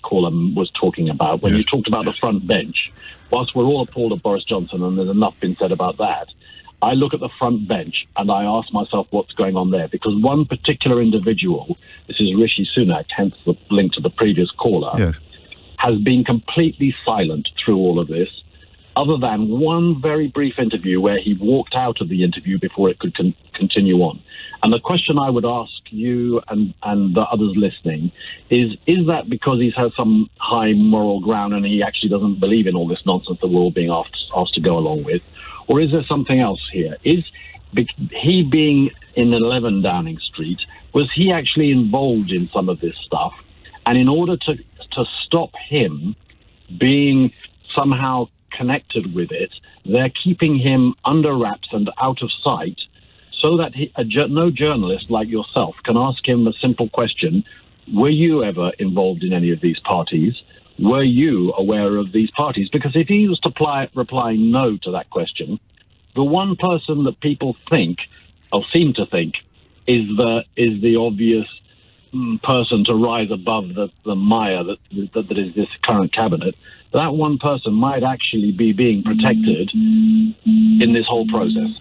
caller was talking about, when you talked about the front bench. Whilst we're all appalled at Boris Johnson, and there's enough been said about that, I look at the front bench and I ask myself what's going on there. Because one particular individual, this is Rishi Sunak, hence the link to the previous caller, has been completely silent through all of this, other than one very brief interview where he walked out of the interview before it could continue on. And the question I would ask you and the others listening is that because he's had some high moral ground and he actually doesn't believe in all this nonsense that we're all being asked to go along with? Or is there something else here? Is he being in 11 Downing Street, was he actually involved in some of this stuff? And in order to stop him being somehow connected with it, they're keeping him under wraps and out of sight so that no journalist like yourself can ask him a simple question: were you ever involved in any of these parties? Were you aware of these parties? Because if he was to reply no to that question, the one person that people think, or seem to think, is the obvious person to rise above the mire that is this current cabinet, that one person might actually be being protected in this whole process.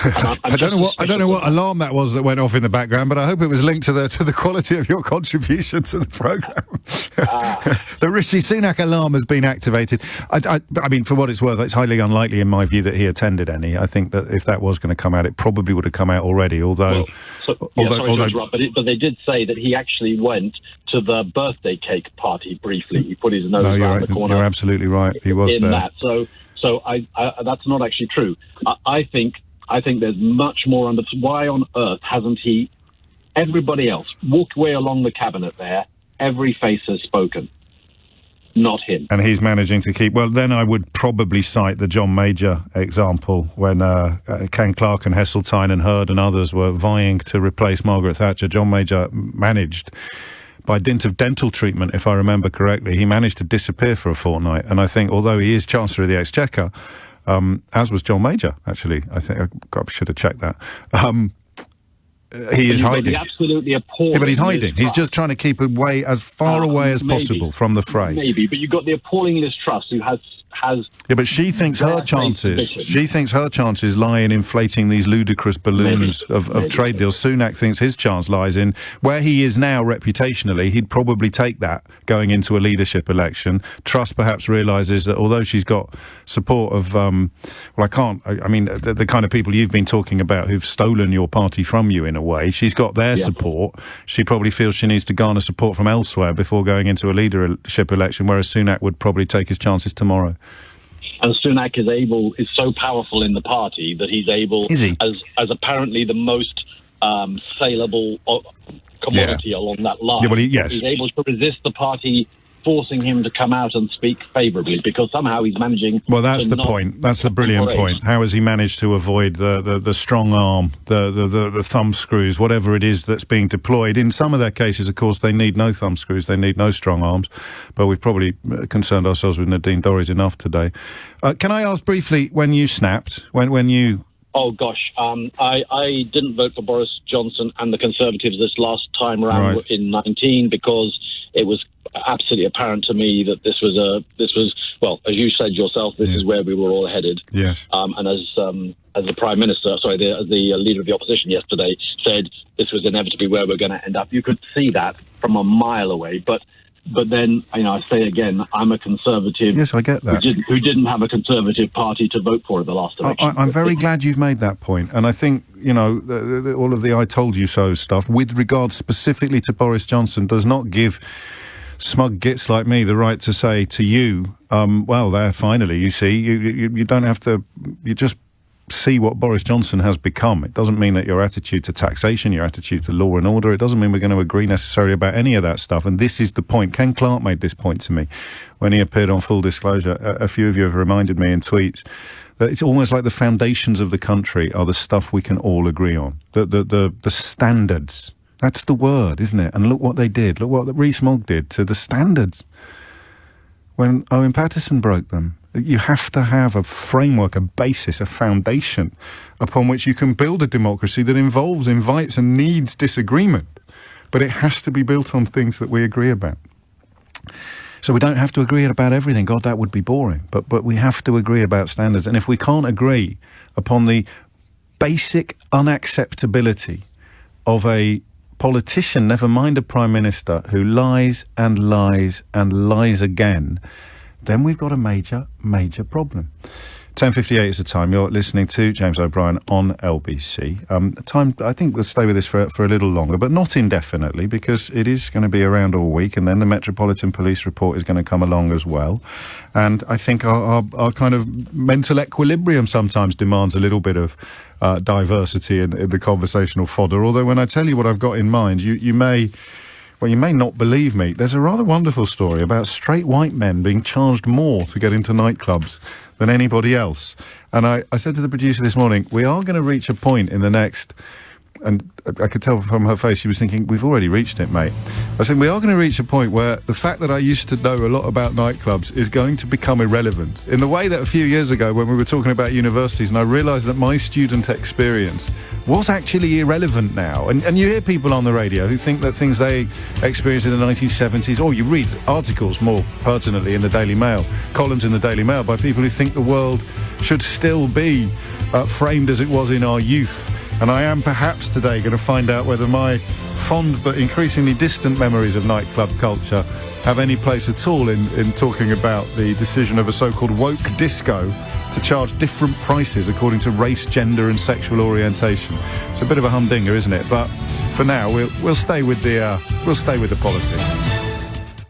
I don't know what alarm that was that went off in the background, but I hope it was linked to the quality of your contribution to the programme. The Rishi Sunak alarm has been activated. I mean, for what it's worth, it's highly unlikely in my view that he attended any. I think that if that was going to come out, it probably would have come out already, although...
sorry to interrupt, but they did say that he actually went to the birthday cake party briefly. He put his nose around the corner.
You're absolutely right. He was
in
there.
That. So I that's not actually true. I think there's much more under. Why on earth hasn't he? Everybody else walked away along the cabinet there. Every face has spoken. Not him.
And he's managing to keep... Well, then I would probably cite the John Major example when Ken Clarke and Heseltine and Hurd and others were vying to replace Margaret Thatcher. John Major managed, by dint of dental treatment, if I remember correctly, he managed to disappear for a fortnight. And I think, although he is Chancellor of the Exchequer, as was John Major, actually, I think I should have checked that. He is hiding.
Absolutely appalling.
Yeah, but he's hiding. He's just trying to keep away as far away as possible from the fray.
Maybe, but you've got the appalling Liz Truss, who has.
Yeah, but she thinks her chances. She thinks her chances lie in inflating these ludicrous balloons of trade deals. Sunak thinks his chance lies in where he is now reputationally. He'd probably take that going into a leadership election. Truss perhaps realises that although she's got support of, I mean, the kind of people you've been talking about who've stolen your party from you in a way. She's got their support. She probably feels she needs to garner support from elsewhere before going into a leadership election, whereas Sunak would probably take his chances tomorrow.
And Sunak is so powerful in the party that he's able, as apparently the most saleable commodity along that line.
Yeah, well,
he's able to resist the party forcing him to come out and speak favourably, because somehow he's managing...
Well, that's the point. That's the brilliant point. How has he managed to avoid the strong arm, the thumb screws, whatever it is that's being deployed? In some of their cases, of course, they need no thumb screws, they need no strong arms, but we've probably concerned ourselves with Nadine Dorries enough today. Can I ask briefly, when you snapped, when you...
Oh, gosh. I didn't vote for Boris Johnson and the Conservatives this last time around in 19 because it was absolutely apparent to me that this was well, as you said yourself, this is where we were all headed.
Yes.
And as the Prime Minister, as the Leader of the Opposition yesterday said, this was inevitably where we're going to end up. You could see that from a mile away, but then, I say again, I'm a Conservative.
Yes, I get that.
Who didn't have a Conservative party to vote for at the last election.
I'm very glad you've made that point. And I think, all of the I told you so stuff, with regard specifically to Boris Johnson, does not give smug gits like me the right to say to you, well, there, finally, you see, you don't have to, you just see what Boris Johnson has become. It doesn't mean that your attitude to taxation, your attitude to law and order, it doesn't mean we're going to agree necessarily about any of that stuff. And this is the point. Ken Clarke made this point to me when he appeared on Full Disclosure. A few of you have reminded me in tweets that it's almost like the foundations of the country are the stuff we can all agree on. The standards. That's the word, isn't it? And look what they did. Look what Rees-Mogg did to the standards when Owen Paterson broke them. You have to have a framework, a basis, a foundation upon which you can build a democracy that invites and needs disagreement. But it has to be built on things that we agree about. So we don't have to agree about everything. God, that would be boring. But we have to agree about standards. And if we can't agree upon the basic unacceptability of a politician, never mind a Prime Minister, who lies and lies and lies again, then we've got a major, major problem. 10:58 is the time. You're listening to James O'Brien on LBC. Time, I think we'll stay with this for a little longer, but not indefinitely, because it is going to be around all week, and then the Metropolitan Police report is going to come along as well. And I think our kind of mental equilibrium sometimes demands a little bit of diversity in the conversational fodder. Although when I tell you what I've got in mind, you may not believe me. There's a rather wonderful story about straight white men being charged more to get into nightclubs than anybody else. And I said to the producer this morning, we are going to reach a point in the next... And I could tell from her face she was thinking, we've already reached it, mate. I said, we are going to reach a point where the fact that I used to know a lot about nightclubs is going to become irrelevant. In the way that a few years ago when we were talking about universities and I realised that my student experience was actually irrelevant now. And you hear people on the radio who think that things they experienced in the 1970s, or you read articles more pertinently in the Daily Mail, columns in the Daily Mail by people who think the world should still be framed as it was in our youth. And I am perhaps today going to find out whether my fond but increasingly distant memories of nightclub culture have any place at all in talking about the decision of a so-called woke disco to charge different prices according to race, gender and sexual orientation. It's a bit of a humdinger, isn't it? But for now, we'll stay with the politics.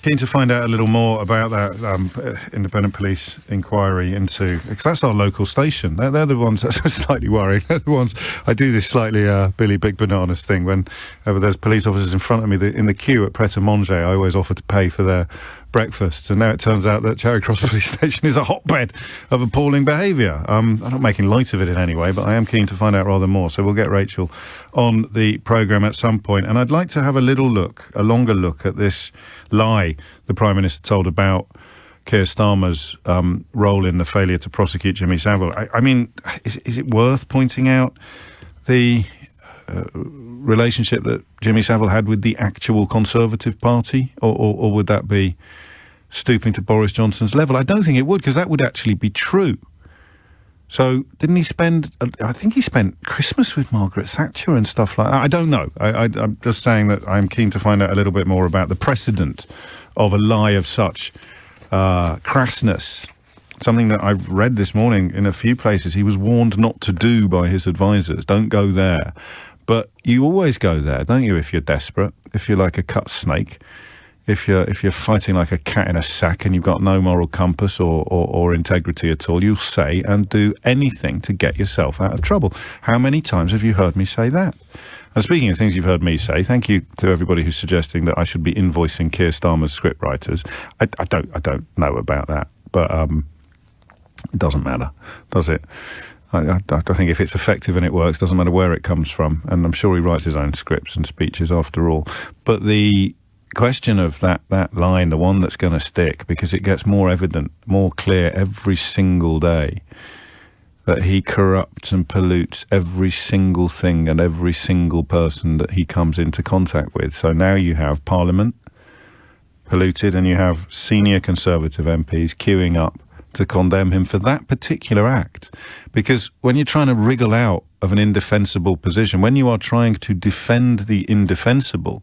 Keen to find out a little more about that independent police inquiry into... Because that's our local station. They're the ones that's slightly worrying. They're the ones... I do this slightly Billy Big Bananas thing. Whenever there's police officers in front of me in the queue at Pret a Manger, I always offer to pay for their breakfasts. And now it turns out that Charing Cross Police Station is a hotbed of appalling behaviour. I'm not making light of it in any way, but I am keen to find out rather more. So we'll get Rachel on the programme at some point. And I'd like to have a longer look at this lie the Prime Minister told about Keir Starmer's role in the failure to prosecute Jimmy Savile. I mean, is it worth pointing out the relationship that Jimmy Savile had with the actual Conservative Party, or would that be stooping to Boris Johnson's level? I don't think it would, because that would actually be true. So didn't he spend... I think he spent Christmas with Margaret Thatcher and stuff like that. I don't know. I'm just saying that I'm keen to find out a little bit more about the precedent of a lie of such crassness. Something that I've read this morning in a few places. He was warned not to do by his advisors. Don't go there. But you always go there, don't you, if you're desperate, if you're like a cut snake, if you're fighting like a cat in a sack and you've got no moral compass or integrity at all, you'll say and do anything to get yourself out of trouble. How many times have you heard me say that? And speaking of things you've heard me say, thank you to everybody who's suggesting that I should be invoicing Keir Starmer's scriptwriters. I don't know about that, but it doesn't matter, does it? I think if it's effective and it works, doesn't matter where it comes from. And I'm sure he writes his own scripts and speeches after all. But the question of that line, the one that's going to stick, because it gets more evident, more clear every single day, that he corrupts and pollutes every single thing and every single person that he comes into contact with. So now you have Parliament polluted and you have senior Conservative MPs queuing up to condemn him for that particular act. Because when you're trying to wriggle out of an indefensible position, when you are trying to defend the indefensible,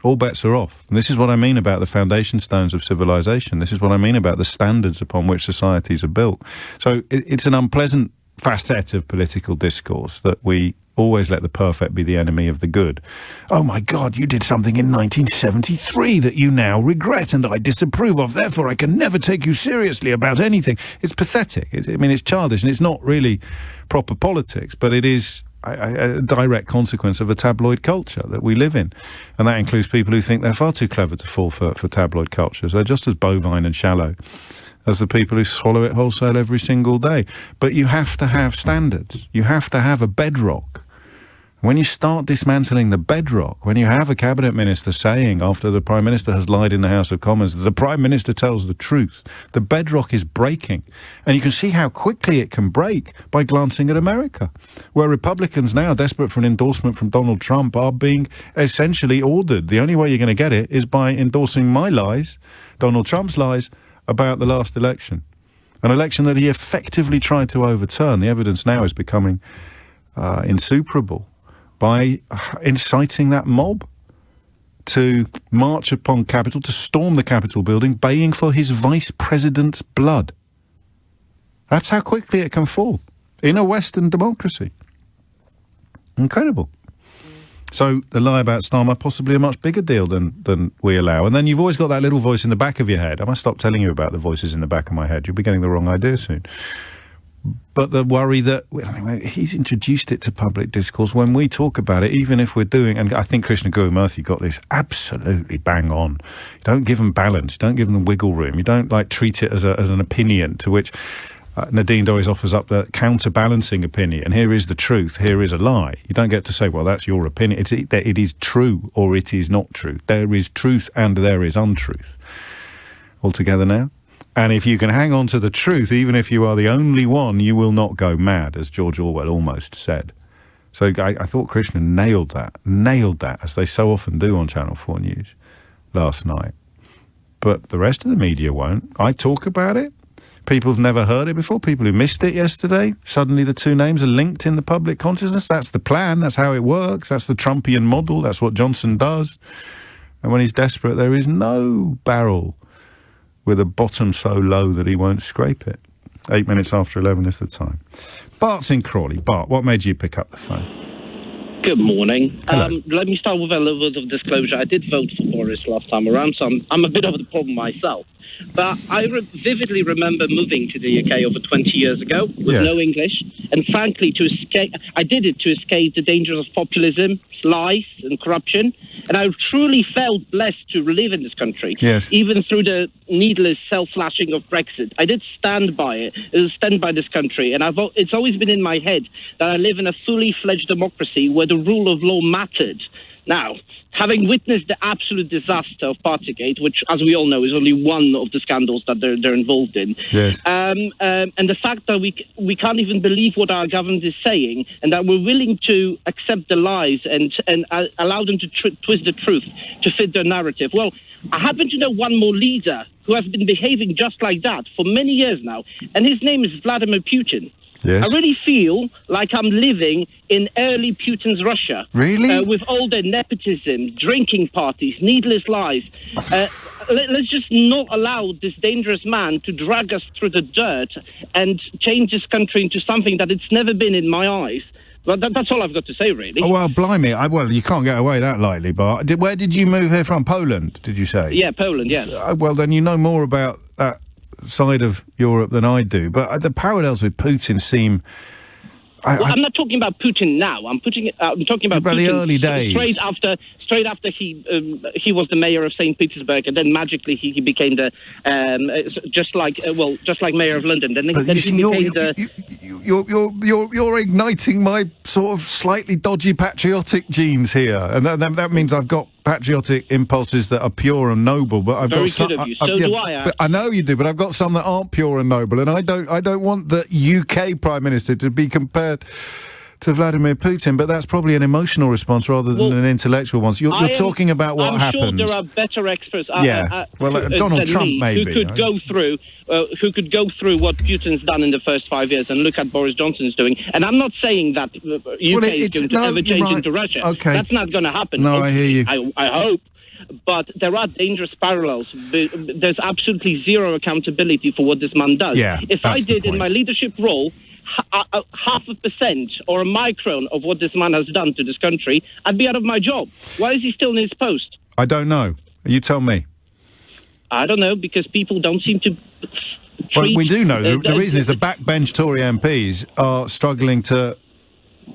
all bets are off. And this is what I mean about the foundation stones of civilization. This is what I mean about the standards upon which societies are built. So it's an unpleasant facet of political discourse that we always let the perfect be the enemy of the good. Oh my God, you did something in 1973 that you now regret and I disapprove of, therefore I can never take you seriously about anything. It's pathetic. It's childish, and it's not really proper politics, but it is a direct consequence of a tabloid culture that we live in. And that includes people who think they're far too clever to fall for tabloid cultures. They're just as bovine and shallow as the people who swallow it wholesale every single day. But you have to have standards. You have to have a bedrock. When you start dismantling the bedrock, when you have a cabinet minister saying, after the Prime Minister has lied in the House of Commons, the Prime Minister tells the truth, the bedrock is breaking. And you can see how quickly it can break by glancing at America, where Republicans now, desperate for an endorsement from Donald Trump, are being essentially ordered. The only way you're going to get it is by endorsing my lies, Donald Trump's lies, about the last election. An election that he effectively tried to overturn. The evidence now is becoming insuperable. by inciting that mob to march upon Capitol, to storm the Capitol building, baying for his vice president's blood. That's how quickly it can fall in a Western democracy. Incredible. So the lie about Starmer, possibly a much bigger deal than we allow. And then you've always got that little voice in the back of your head. I must stop telling you about the voices in the back of my head. You'll be getting the wrong idea soon. But the worry that he's introduced it to public discourse when we talk about it, even if we're doing, and I think Krishna Guru Murthy got this absolutely bang on. You don't give them balance, you don't give them wiggle room, you don't treat it as an opinion to which Nadine Dorries offers up the counterbalancing opinion. Here is the truth, here is a lie. You don't get to say, well, that's your opinion. It is true or it is not true. There is truth and there is untruth. All together now? And if you can hang on to the truth, even if you are the only one, you will not go mad, as George Orwell almost said. So I thought Krishna nailed that, as they so often do on Channel 4 News last night. But the rest of the media won't. I talk about it. People have never heard it before. People who missed it yesterday, suddenly the two names are linked in the public consciousness. That's the plan. That's how it works. That's the Trumpian model. That's what Johnson does. And when he's desperate, there is no barrel with a bottom so low that he won't scrape it. 8 minutes after 11 is the time. Bart's in Crawley. Bart, what made you pick up the phone?
Good morning.
Hello.
Let me start with a little bit of disclosure. I did vote for Boris last time around, so I'm a bit of the problem myself. But I vividly remember moving to the UK over 20 years ago with no English. And frankly, I did it to escape the dangers of populism, lies and corruption. And I truly felt blessed to live in this country, even through the needless self-flashing of Brexit. I did stand by this country. And it's always been in my head that I live in a fully fledged democracy where the rule of law mattered. Now, having witnessed the absolute disaster of Partygate, which, as we all know, is only one of the scandals that they're involved in, and the fact that we can't even believe what our government is saying, and that we're willing to accept the lies and allow them to twist the truth to fit their narrative. Well, I happen to know one more leader who has been behaving just like that for many years now, and his name is Vladimir Putin. I really feel like I'm living in early Putin's Russia.
Really?
With all the nepotism, drinking parties, needless lies. Let's just not allow this dangerous man to drag us through the dirt and change this country into something that it's never been in my eyes. But that's all I've got to say, really.
Oh, well, blimey. Well, you can't get away that lightly, Bart. Where did you move here from? Poland, did you say?
Yeah, Poland, yes.
Well, then you know more about that side of Europe than I do, but the parallels with Putin seem...
I'm not talking about Putin now. I'm talking about Putin
the early days.
Straight after he was the mayor of St. Petersburg, and then magically he became the just like mayor of London. Then
you're igniting my sort of slightly dodgy patriotic genes here, and that means I've got patriotic impulses that are pure and noble, but I've got some.
Do I.
But I know you do, but I've got some that aren't pure and noble, and I don't want the UK Prime Minister to be compared to Vladimir Putin, but that's probably an emotional response rather than an intellectual one. So you're talking about what happened.
I'm sure there are better experts.
Donald Trump maybe
who could go through what Putin's done in the first 5 years and look at Boris Johnson's doing. And I'm not saying that UK is going to ever change into Russia.
Okay.
That's not going to happen.
No, I hear you.
I hope. But there are dangerous parallels. There's absolutely zero accountability for what this man does. If I did in my leadership role 0.5% or a micron of what this man has done to this country, I'd be out of my job. Why is he still in his post?
I don't know. You tell me.
I don't know, because people don't seem to...
Well, we do know. The reason is the backbench Tory MPs are struggling to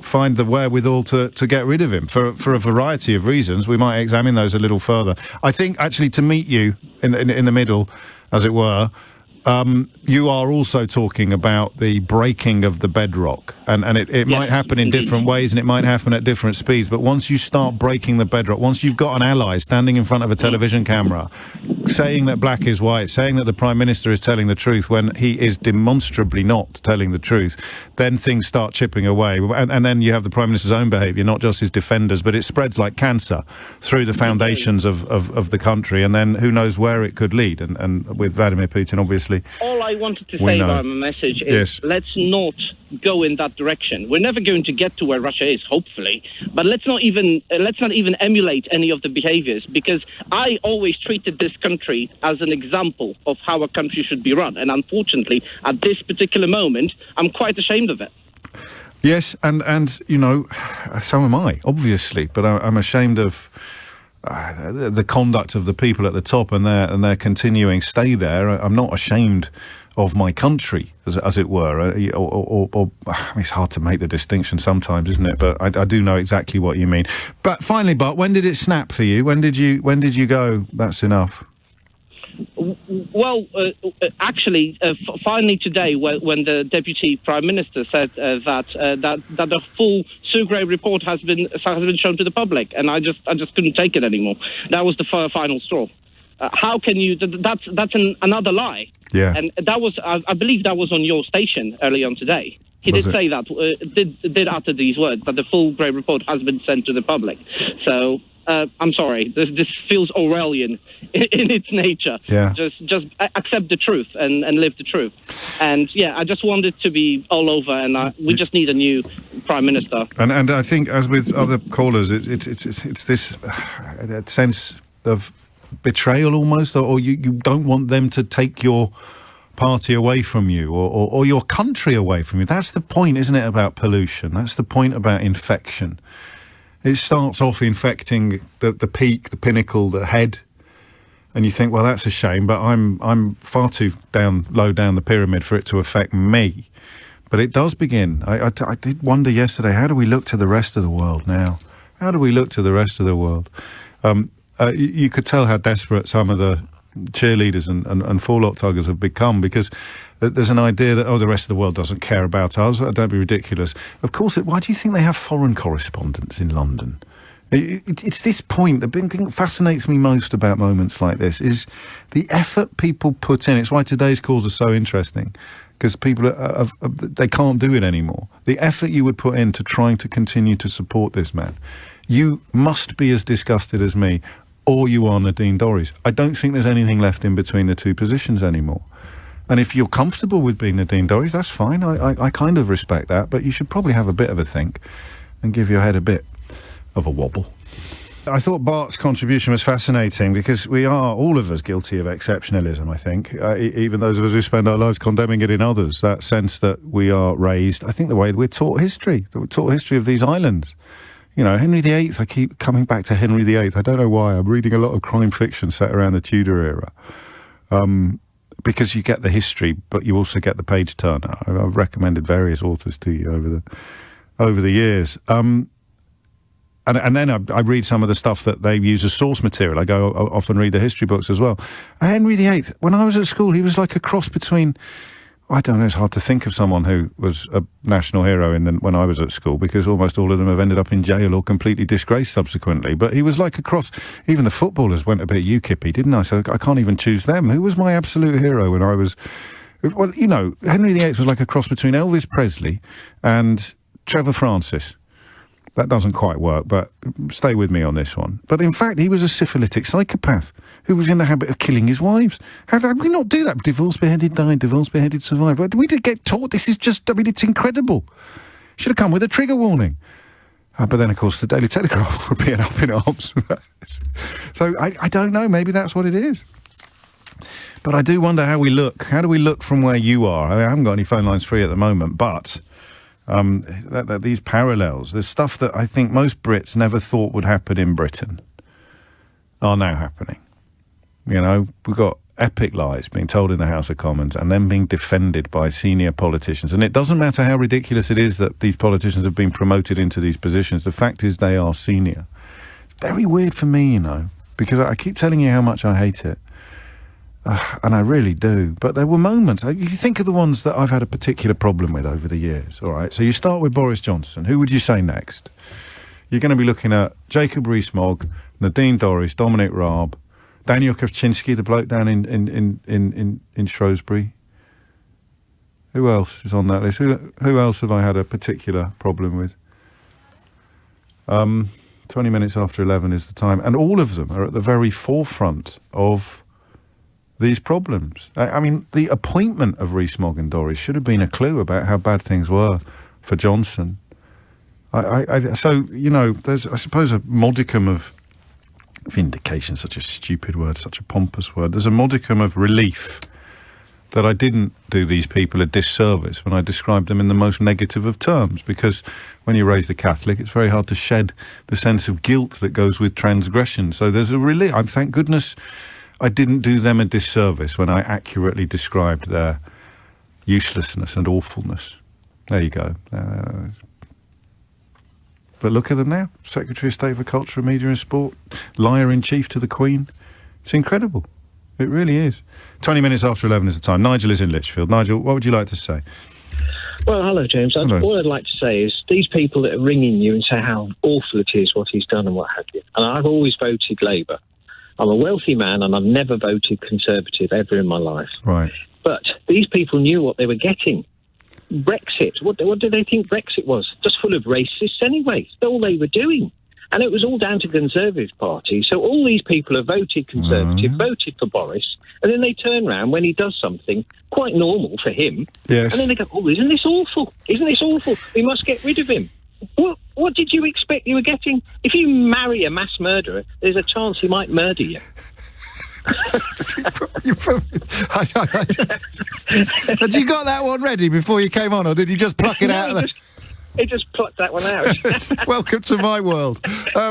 find the wherewithal to get rid of him for a variety of reasons. We might examine those a little further. I think, actually, to meet you in the middle, as it were, you are also talking about the breaking of the bedrock, and it might happen in different ways, and it might happen at different speeds, but once you start breaking the bedrock, once you've got an ally standing in front of a television camera saying that black is white, saying that the Prime Minister is telling the truth when he is demonstrably not telling the truth, then things start chipping away, and then you have the Prime Minister's own behaviour, not just his defenders, but it spreads like cancer through the foundations of the country, and then who knows where it could lead, and with Vladimir Putin, obviously.
All I wanted to say by my message is let's not go in that direction. We're never going to get to where Russia is, hopefully. But let's not even emulate any of the behaviors, because I always treated this country as an example of how a country should be run. And unfortunately, at this particular moment, I'm quite ashamed of it.
Yes, and you know, so am I, obviously. But I'm ashamed of the conduct of the people at the top and their continuing stay there. I'm not ashamed of my country, as it were. I mean, it's hard to make the distinction sometimes, isn't it? But I do know exactly what you mean. But finally, Bart, when did it snap for you? When did you go, that's enough?
Well, actually, finally today, when the Deputy Prime Minister said that the full Sue Gray report has been shown to the public, and I just couldn't take it anymore. That was the final straw. How can you? That's another lie.
Yeah.
And that was, I believe, that was on your station early on today. He did say that, did utter these words, that the full Gray report has been sent to the public. So. I'm sorry. This feels Orwellian in its nature.
Yeah.
Just accept the truth and live the truth. And yeah, I just want it to be all over. And we just need a new prime minister.
And I think, as with other callers, it's this sense of betrayal almost, or you don't want them to take your party away from you, or your country away from you. That's the point, isn't it, about pollution? That's the point about infection. It starts off infecting the peak, the pinnacle, the head, and you think, well, that's a shame, but I'm far too low down the pyramid for it to affect me. But it does begin. I did wonder yesterday, how do we look to the rest of the world now? How do we look to the rest of the world? You could tell how desperate some of the cheerleaders and forelock tuggers have become, because there's an idea that, the rest of the world doesn't care about us. Don't be ridiculous. Of course, why do you think they have foreign correspondents in London? It's this point, the thing that fascinates me most about moments like this is the effort people put in. It's why today's calls are so interesting, because people, they can't do it anymore. The effort you would put into trying to continue to support this man. You must be as disgusted as me, or you are Nadine Dorries. I don't think there's anything left in between the two positions anymore. And if you're comfortable with being Nadine Dorries, that's fine. I kind of respect that, but you should probably have a bit of a think and give your head a bit of a wobble. I thought Bart's contribution was fascinating, because we are, all of us, guilty of exceptionalism, I think. Even those of us who spend our lives condemning it in others, that sense that we are raised, I think the way we're taught history, that we're taught history of these islands. You know, Henry VIII, I keep coming back to Henry VIII. I don't know why. I'm reading a lot of crime fiction set around the Tudor era. Because you get the history, but you also get the page turner. I've recommended various authors to you over the years. And then I read some of the stuff that they use as source material. I often read the history books as well. Henry VIII, when I was at school, he was like a cross between... I don't know, it's hard to think of someone who was a national hero when I was at school, because almost all of them have ended up in jail or completely disgraced subsequently. But he was like a cross. Even the footballers went a bit UKIP-y, didn't I? So I can't even choose them. Who was my absolute hero when I was... Well, you know, Henry VIII was like a cross between Elvis Presley and Trevor Francis. That doesn't quite work, but stay with me on this one. But in fact, he was a syphilitic psychopath who was in the habit of killing his wives. How did we not do that? Divorce, beheaded, died. Divorce, beheaded, survived. We did get taught this is just, I mean, it's incredible. Should have come with a trigger warning. But then, of course, the Daily Telegraph were being up in arms. So I don't know. Maybe that's what it is. But I do wonder how we look. How do we look from where you are? I haven't got any phone lines free at the moment, but... these parallels, the stuff that I think most Brits never thought would happen in Britain, are now happening. You know, we've got epic lies being told in the House of Commons and then being defended by senior politicians. And it doesn't matter how ridiculous it is that these politicians have been promoted into these positions. The fact is they are senior. It's very weird for me, you know, because I keep telling you how much I hate it. And I really do. But there were moments. You think of the ones that I've had a particular problem with over the years. All right. So you start with Boris Johnson. Who would you say next? You're going to be looking at Jacob Rees-Mogg, Nadine Dorries, Dominic Raab, Daniel Kawczynski, the bloke down in Shrewsbury. Who else is on that list? Who else have I had a particular problem with? 20 minutes after 11 is the time. And all of them are at the very forefront of these problems. I mean, the appointment of Rees-Mogg and Doris should have been a clue about how bad things were for Johnson. So, you know, there's, I suppose, a modicum of vindication, such a stupid word, such a pompous word. There's a modicum of relief that I didn't do these people a disservice when I described them in the most negative of terms, because when you raise the Catholic, it's very hard to shed the sense of guilt that goes with transgression. So there's a relief. Thank goodness I didn't do them a disservice when I accurately described their uselessness and awfulness. There you go. But look at them now. Secretary of State for Culture, Media and Sport, liar-in-chief to the Queen. It's incredible. It really is. 20 minutes after 11 is the time. Nigel is in Lichfield. Nigel, what would you like to say?
Well, hello, James.
Hello.
All I'd like to say is these people that are ringing you and say how awful it is what he's done and what have you. And I've always voted Labour. I'm a wealthy man and I've never voted Conservative ever in my life.
Right.
But these people knew what they were getting. Brexit, what did they think Brexit was? Just full of racists anyway. That's all they were doing. And it was all down to Conservative Party. So all these people have voted Conservative, voted for Boris, and then they turn around when he does something quite normal for him.
Yes.
And then they go, oh, isn't this awful? Isn't this awful? We must get rid of him. What did you expect you were getting? If you marry a mass murderer, there's a chance he might murder you.
Had you got that one ready before you came on, or did you just pluck it out?
He just plucked that one out.
Welcome to my world. I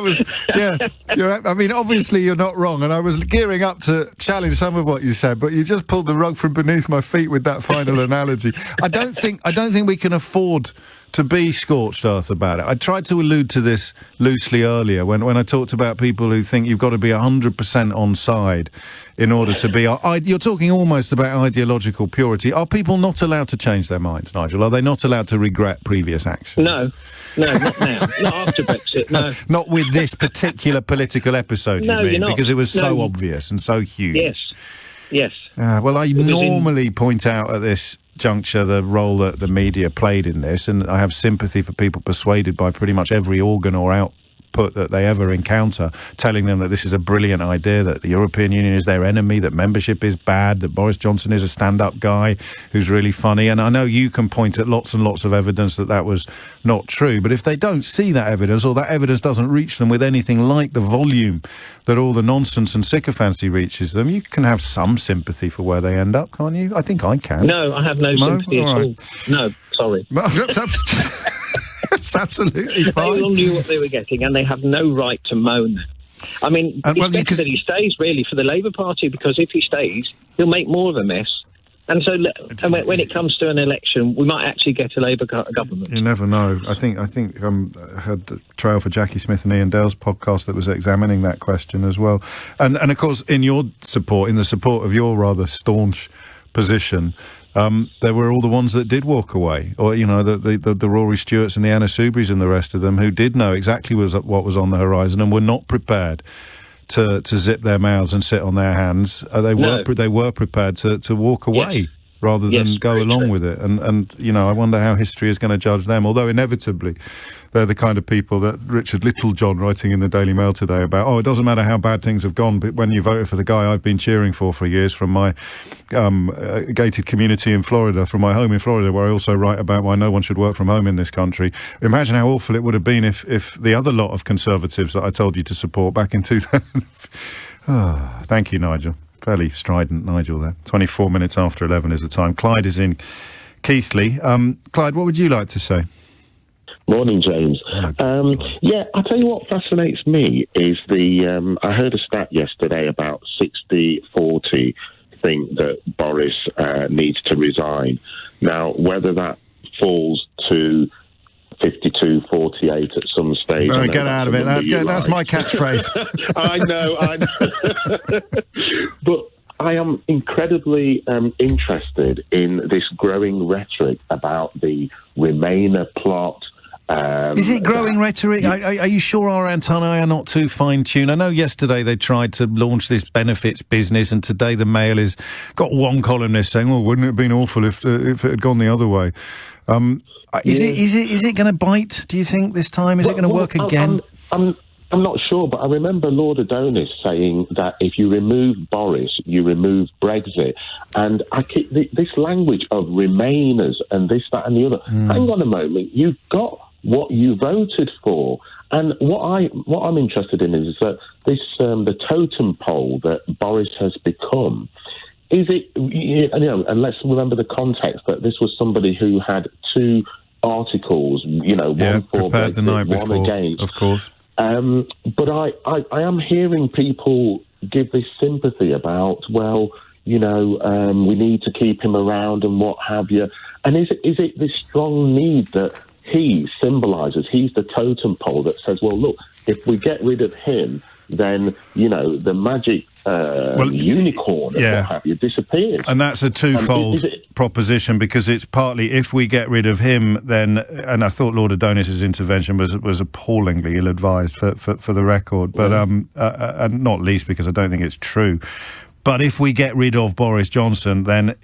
mean, obviously you're not wrong, and I was gearing up to challenge some of what you said, but you just pulled the rug from beneath my feet with that final analogy. I don't think we can afford to be scorched earth about it. I tried to allude to this loosely earlier when I talked about people who think you've got to be 100% on side in order to be... You're talking almost about ideological purity. Are people not allowed to change their minds, Nigel? Are they not allowed to regret previous actions?
No, not now. Not after Brexit, no.
Not with this particular political episode,
No,
you mean?
you're not.
Because it was so
No.
obvious and so huge.
Yes.
Well, I normally point out at this juncture the role that the media played in this, and I have sympathy for people persuaded by pretty much every organ or output that they ever encounter, telling them that this is a brilliant idea, that the European Union is their enemy, that membership is bad, that Boris Johnson is a stand-up guy who's really funny. And I know you can point at lots and lots of evidence that that was not true, but if they don't see that evidence, or that evidence doesn't reach them with anything like the volume that all the nonsense and sycophancy reaches them, you can have some sympathy for where they end up, can't you? I think I can.
No, I have no sympathy at all. No, sorry.
That's absolutely fine.
They all knew what they were getting, and they have no right to moan. I mean, it's better that he stays, really, for the Labour Party, because if he stays, he'll make more of a mess. And so when it comes to an election, we might actually get a Labour government.
You never know. I think I had the trail for Jackie Smith and Ian Dale's podcast that was examining that question as well. And of course, in the support of your rather staunch position, there were all the ones that did walk away, or the Rory Stewarts and the Anna Soubrys and the rest of them who did know exactly what was on the horizon and were not prepared to zip their mouths and sit on their hands. They were prepared to walk away rather than go along with it. And I wonder how history is going to judge them. Although inevitably, they're the kind of people that Richard Littlejohn, writing in the Daily Mail today about, it doesn't matter how bad things have gone, but when you voted for the guy I've been cheering for years from my gated community in Florida, from my home in Florida, where I also write about why no one should work from home in this country. Imagine how awful it would have been if the other lot of Conservatives that I told you to support back in 2000... Thank you, Nigel. Fairly strident Nigel there. 24 minutes after 11 is the time. Clyde is in Keighley. Clyde, what would you like to say?
Morning, James. I tell you what fascinates me is I heard a stat yesterday about 60-40 think that Boris needs to resign. Now, whether that falls to 52-48 at some stage...
get out of it. That's my catchphrase.
I know. But I am incredibly interested in this growing rhetoric about the Remainer plot.
Is it growing rhetoric? Are you sure our antennae are not too fine-tuned? I know yesterday they tried to launch this benefits business, and today the Mail has got one columnist saying, wouldn't it have been awful if it had gone the other way? Is it going to bite, do you think, this time? Is it going to work again?
I'm not sure, but I remember Lord Adonis saying that if you remove Boris, you remove Brexit. And I keep this language of Remainers and this, that and the other. Hang on a moment, you've got what you voted for. And what I'm interested in is that this the totem pole that Boris has become. Is it, and let's remember the context that this was somebody who had 2 articles, one for Brexit,
the night
one
before,
against.
of course.
But I am hearing people give this sympathy about, well, we need to keep him around and what have you. And is it this strong need that he symbolises? He's the totem pole that says, well, look, if we get rid of him, then, the magic unicorn and what have you disappears.
And that's a twofold proposition, because it's partly, if we get rid of him, then, and I thought Lord Adonis's intervention was appallingly ill-advised for the record, but and not least because I don't think it's true. But if we get rid of Boris Johnson, then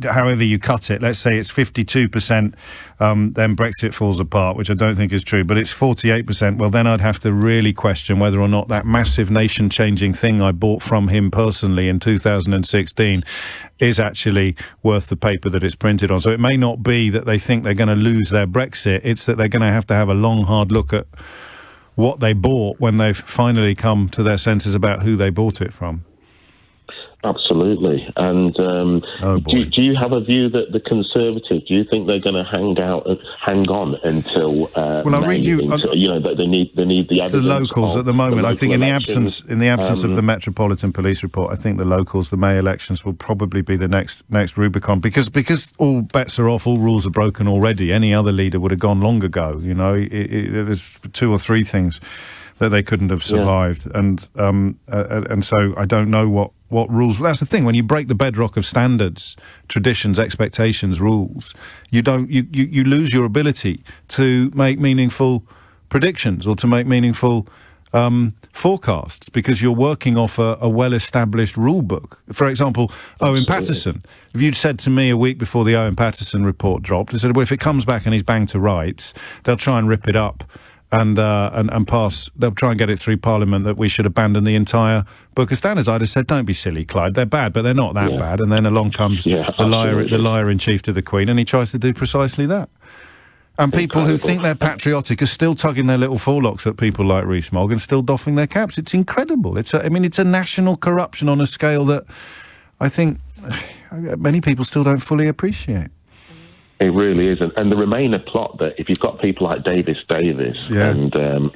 however you cut it, let's say it's 52%, then Brexit falls apart, which I don't think is true, but it's 48%. Well, then I'd have to really question whether or not that massive nation-changing thing I bought from him personally in 2016 is actually worth the paper that it's printed on. So it may not be that they think they're going to lose their Brexit. It's that they're going to have a long, hard look at what they bought when they've finally come to their senses about who they bought it from.
Absolutely. And do you have a view that the Conservatives, do you think they're going to hang on until
well, I'll read you.
That they need the evidence.
The locals at the moment, I think, in the absence of the Metropolitan Police report, I think the locals, the May elections, will probably be the next Rubicon, because all bets are off, all rules are broken already. Any other leader would have gone long ago. There's 2 or 3 things that they couldn't have survived, and so I don't know what rules. Well, that's the thing. When you break the bedrock of standards, traditions, expectations, rules, you lose your ability to make meaningful predictions or to make meaningful forecasts, because you're working off a well-established rule book. For example, Owen Paterson. If you'd said to me a week before the Owen Paterson report dropped, I said, well, if it comes back and he's banged to rights, they'll try and rip it up and pass. They'll try and get it through Parliament that we should abandon the entire book of standards. I'd have said, don't be silly, Clyde. They're bad, but they're not that bad. And then along comes the liar in chief to the Queen, and he tries to do precisely that. And people who think they're patriotic are still tugging their little forelocks at people like Rees-Mogg and still doffing their caps. It's incredible. It's a national corruption on a scale that I think many people still don't fully appreciate.
It really isn't. And the Remainer plot, that if you've got people like Davis and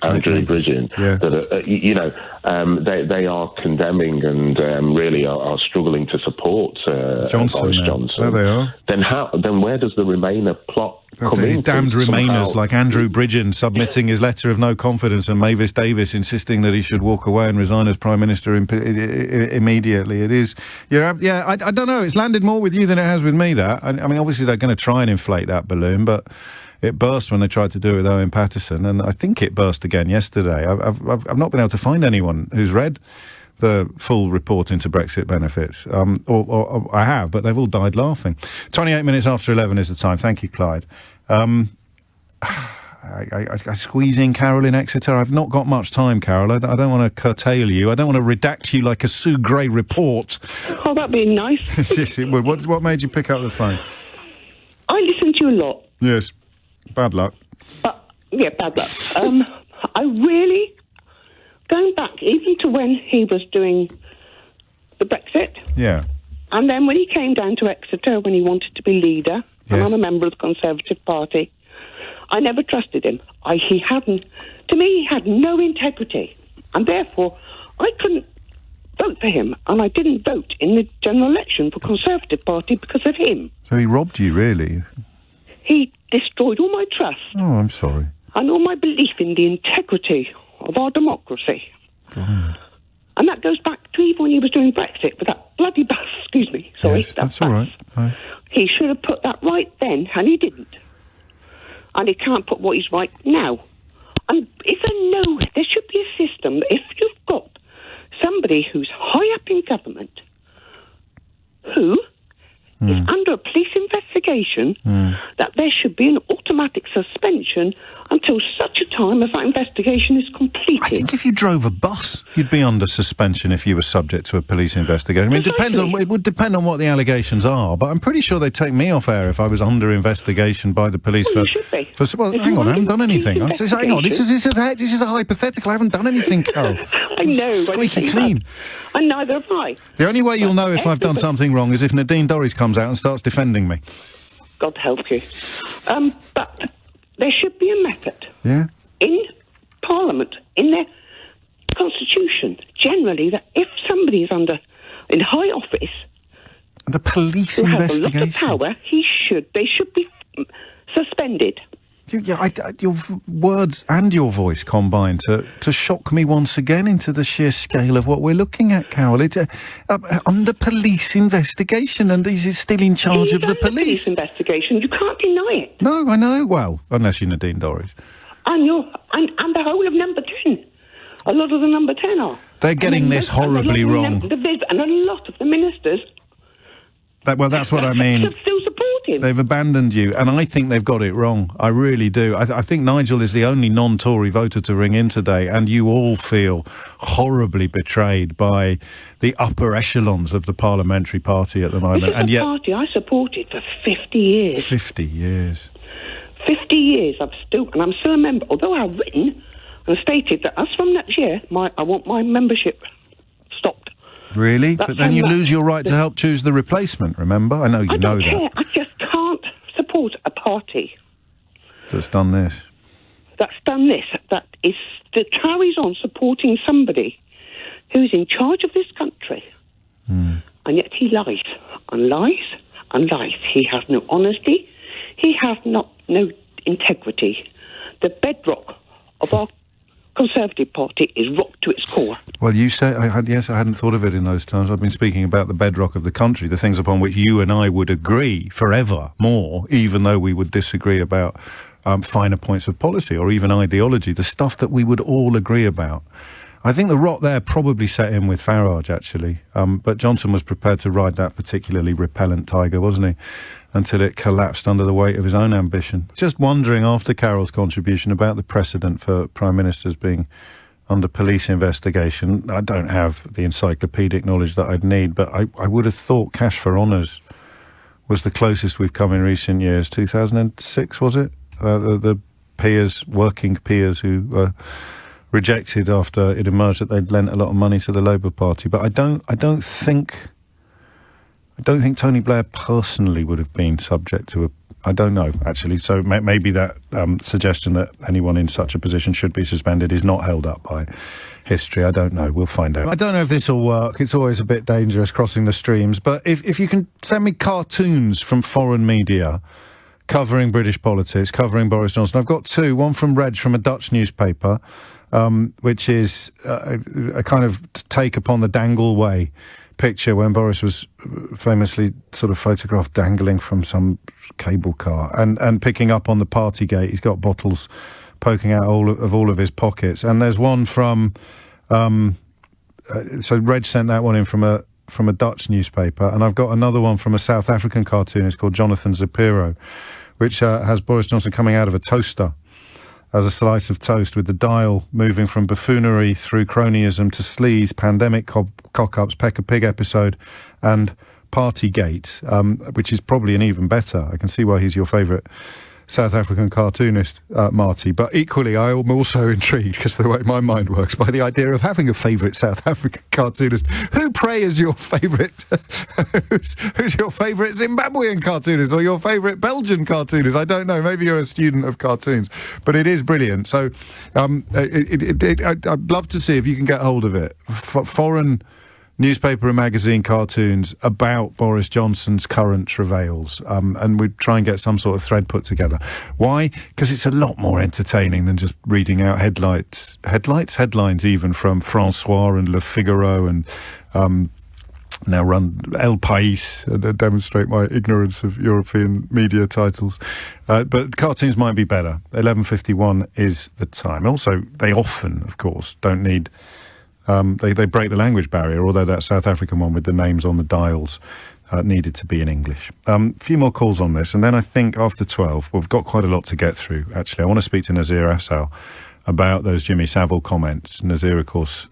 Andrew Bridgen, that are, they are condemning and really are struggling to support Boris Johnson.
There they are.
Then where does the Remainer plot come in?
These damned Remainers like Andrew Bridgen submitting his letter of no confidence, and Mavis Davis insisting that he should walk away and resign as Prime Minister immediately. It is, I don't know. It's landed more with you than it has with me. That I mean, obviously they're going to try and inflate that balloon, but it burst when they tried to do it with Owen Paterson, and I think it burst again yesterday. I've not been able to find anyone who's read the full report into Brexit benefits, or I have, but they've all died laughing. 28 minutes after 11 is the time. Thank you, Clyde. I squeeze in Carol in Exeter. I've not got much time, Carol. I don't want to curtail you. I don't want to redact you like a Sue Gray report.
Oh, that'd be nice.
Yes, it would. What made you pick up the phone?
I listen to you a lot.
Yes. Bad luck.
Bad luck. I really, going back even to when he was doing the Brexit.
Yeah.
And then when he came down to Exeter, when he wanted to be leader, and I'm a member of the Conservative Party, I never trusted him. He had no integrity. And therefore, I couldn't vote for him. And I didn't vote in the general election for Conservative Party because of him.
So he robbed you, really?
He destroyed all my trust.
Oh, I'm sorry.
And all my belief in the integrity of our democracy.
God.
And that goes back to even when he was doing Brexit with that bloody bus. Excuse me. Sorry.
Yes, that's all right.
He should have put that right then, and he didn't. And he can't put what he's right now. And there should be a system that if you've got somebody who's high up in government who is under a police investigation, that there should be an automatic suspension until such a time as that investigation is completed.
I think if you drove a bus, you'd be under suspension if you were subject to a police investigation. I mean, it would depend on what the allegations are, but I'm pretty sure they'd take me off air if I was under investigation by the police
you should be.
hang on, I haven't done anything. Hang on, this is a hypothetical. I haven't done anything, Carol.
I know.
Squeaky clean.
And neither have I.
The only way you'll know if I've done something wrong is if Nadine Dorries comes out and starts defending me.
God help you. But there should be a method.
Yeah.
In Parliament, in their constitution, generally, that if somebody is in high office,
the police
who
investigation,
has a lot of power, they should be suspended.
Your words and your voice combine to shock me once again into the sheer scale of what we're looking at, Carol. It's under police investigation, and he's still in charge of the police
investigation. You can't deny it.
No, I know. Well, unless you're Nadine Dorries.
And the whole of Number 10. A lot of the Number 10 are.
They're getting this horribly wrong.
And a lot of the ministers.
That's what I mean.
Still support him.
They've abandoned you, and I think they've got it wrong. I really do. I think Nigel is the only non-Tory voter to ring in today, and you all feel horribly betrayed by the upper echelons of the parliamentary party at the moment.
This is a party I supported for 50 years.
50 years.
50 years. I'm still a member. Although I've written and stated that as from next year, I want my membership stopped.
Really? But then you lose your right to help choose the replacement, remember? I know you know that.
I don't care. I just can't support a party
that's done this.
That carries on supporting somebody who's in charge of this country. And yet he lies and lies and lies. He has no honesty. He has no integrity. The bedrock of our Conservative Party is rocked to its core.
Well, you say, I hadn't thought of it in those terms. I've been speaking about the bedrock of the country, the things upon which you and I would agree forever more, even though we would disagree about finer points of policy or even ideology, the stuff that we would all agree about. I think the rot there probably set in with Farage, actually, but Johnson was prepared to ride that particularly repellent tiger, wasn't he? Until it collapsed under the weight of his own ambition. Just wondering, after Carol's contribution, about the precedent for Prime Ministers being under police investigation. I don't have the encyclopedic knowledge that I'd need, but I would have thought cash for honours was the closest we've come in recent years. 2006, was it? The peers, working peers who were rejected after it emerged that they'd lent a lot of money to the Labour Party. But I don't think Tony Blair personally would have been subject to I don't know, actually. So maybe that suggestion that anyone in such a position should be suspended is not held up by history. I don't know. We'll find out. I don't know if this will work. It's always a bit dangerous crossing the streams. But if you can send me cartoons from foreign media covering British politics, covering Boris Johnson. I've got two. One from Reg, from a Dutch newspaper, which is a kind of take upon the Dangle Way picture when Boris was famously sort of photographed dangling from some cable car and picking up on the Partygate. He's got bottles poking out all of his pockets. And there's one from so Reg sent that one in from a Dutch newspaper, and I've got another one from a South African cartoonist called Jonathan Zapiro, which has Boris Johnson coming out of a toaster as a slice of toast, with the dial moving from buffoonery through cronyism to sleaze, pandemic cock-ups, Pekka Pig episode, and Partygate, which is probably an even better. I can see why he's your favourite South African cartoonist, Marty. But equally, I am also intrigued, because the way my mind works, by the idea of having a favourite South African cartoonist. Who, pray, is your favourite? who's your favourite Zimbabwean cartoonist, or your favourite Belgian cartoonist? I don't know. Maybe you're a student of cartoons, but it is brilliant. So I'd love to see if you can get hold of it. Foreign newspaper and magazine cartoons about Boris Johnson's current travails, and we'd try and get some sort of thread put together. Why? Because it's a lot more entertaining than just reading out headlines even from François and Le Figaro and now run El País, and demonstrate my ignorance of European media titles. But cartoons might be better. 11:51 is the time. Also, they often, of course, don't need... They break the language barrier, although that South African one with the names on the dials needed to be in English. A few more calls on this, and then I think after 12, we've got quite a lot to get through, actually. I want to speak to Nazir Afzal about those Jimmy Savile comments. Nazir, of course,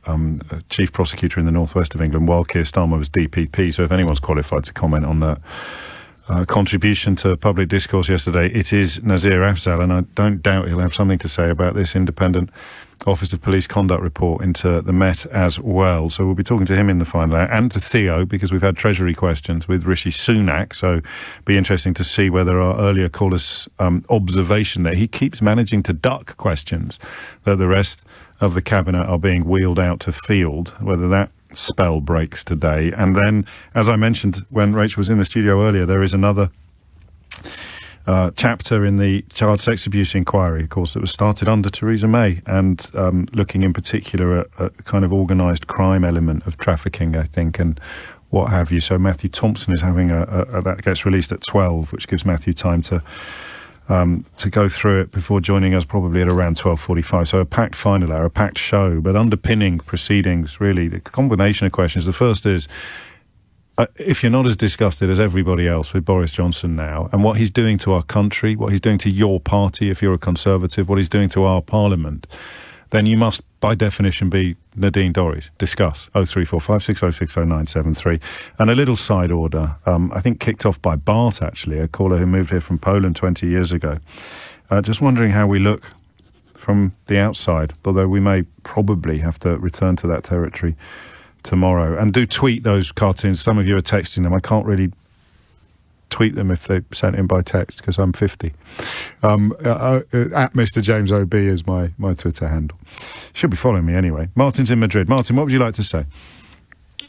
Chief Prosecutor in the northwest of England, while Keir Starmer was DPP, so if anyone's qualified to comment on that contribution to public discourse yesterday, it is Nazir Afzal, and I don't doubt he'll have something to say about this independent Office of Police Conduct report into the Met as well. So we'll be talking to him in the final hour, and to Theo, because we've had Treasury questions with Rishi Sunak, so be interesting to see whether our earlier caller's observation that he keeps managing to duck questions that the rest of the Cabinet are being wheeled out to field, whether that spell breaks today. And then, as I mentioned when Rachel was in the studio earlier, there is another chapter in the child sex abuse inquiry, of course, that was started under Theresa May, and looking in particular at a kind of organised crime element of trafficking, I think, and what have you. So Matthew Thompson is having that gets released at 12, which gives Matthew time to go through it before joining us probably at around 12:45. So a packed final hour, a packed show, but underpinning proceedings, really, the combination of questions. The first is, if you're not as disgusted as everybody else with Boris Johnson now, and what he's doing to our country, what he's doing to your party if you're a Conservative, what he's doing to our Parliament, then you must, by definition, be Nadine Dorries. Discuss. 03456060973. And a little side order, I think kicked off by Bart, actually, a caller who moved here from Poland 20 years ago. Just wondering how we look from the outside, although we may probably have to return to that territory tomorrow. And do tweet those cartoons. Some of you are texting them. I can't really tweet them if they sent in by text because I'm 50. At Mr. James OB is my Twitter handle. Should be following me anyway. Martin's in Madrid. Martin, what would you like to say?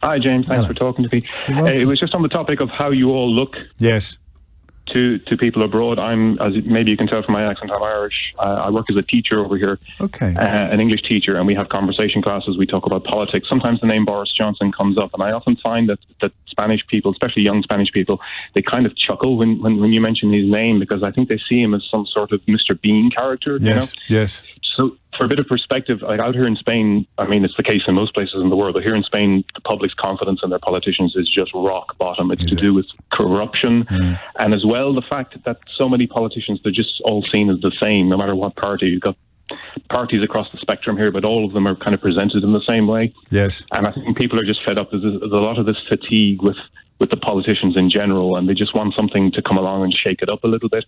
Hi, James. Thanks for talking to me. It was just on the topic of how you all look.
Yes.
To people abroad. As maybe you can tell from my accent, I'm Irish. I work as a teacher over here.
Okay.
An English teacher, and we have conversation classes. We talk about politics. Sometimes the name Boris Johnson comes up, and I often find that Spanish people, especially young Spanish people, they kind of chuckle when you mention his name, because I think they see him as some sort of Mr. Bean character.
Yes,
you know?
yes.
So, for a bit of perspective, like out here in Spain, I mean, it's the case in most places in the world, but here in Spain, the public's confidence in their politicians is just rock bottom. It's to do with corruption, and as well the fact that so many politicians, they're just all seen as the same, no matter what party. You've got parties across the spectrum here, but all of them are kind of presented in the same way.
Yes.
And I think people are just fed up. There's a lot of this fatigue with the politicians in general, and they just want something to come along and shake it up a little bit.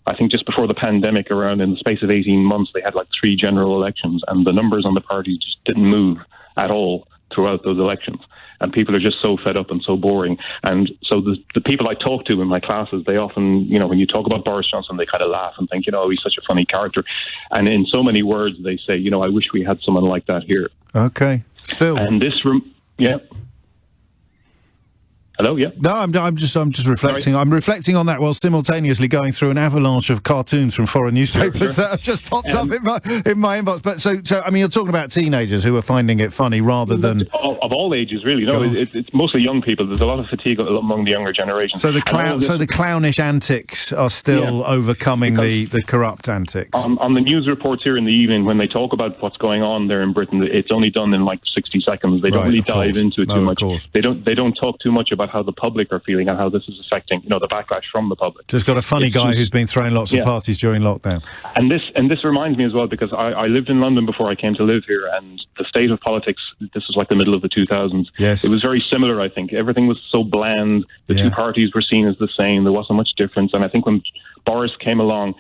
I think just before the pandemic, around in the space of 18 months, they had like 3 general elections, and the numbers on the parties just didn't move at all throughout those elections. And people are just so fed up and so boring. And so the people I talk to in my classes, they often, you know, when you talk about Boris Johnson, they kind of laugh and think, you know, he's such a funny character. And in so many words, they say, you know, I wish we had someone like that here.
Okay. Still.
And this yeah. Hello, yeah.
No, I'm just reflecting. Sorry. I'm reflecting on that while simultaneously going through an avalanche of cartoons from foreign newspapers that have just popped up in my inbox. But so I mean, you're talking about teenagers who are finding it funny rather than
of all ages, really. No, it's mostly young people. There's a lot of fatigue among the younger generation.
So the clownish antics are still overcoming the corrupt antics.
On the news reports here in the evening, when they talk about what's going on there in Britain, it's only done in like 60 seconds. They don't really dive into it too much. They don't talk too much about how the public are feeling and how this is affecting, you know, the backlash from the public.
Just got a funny guy who's been throwing lots of parties during lockdown.
And this reminds me as well, because I lived in London before I came to live here, and the state of politics, this was like the middle of the 2000s.
Yes.
It was very similar, I think. Everything was so bland. The two parties were seen as the same. There wasn't much difference. And I think when Boris came along,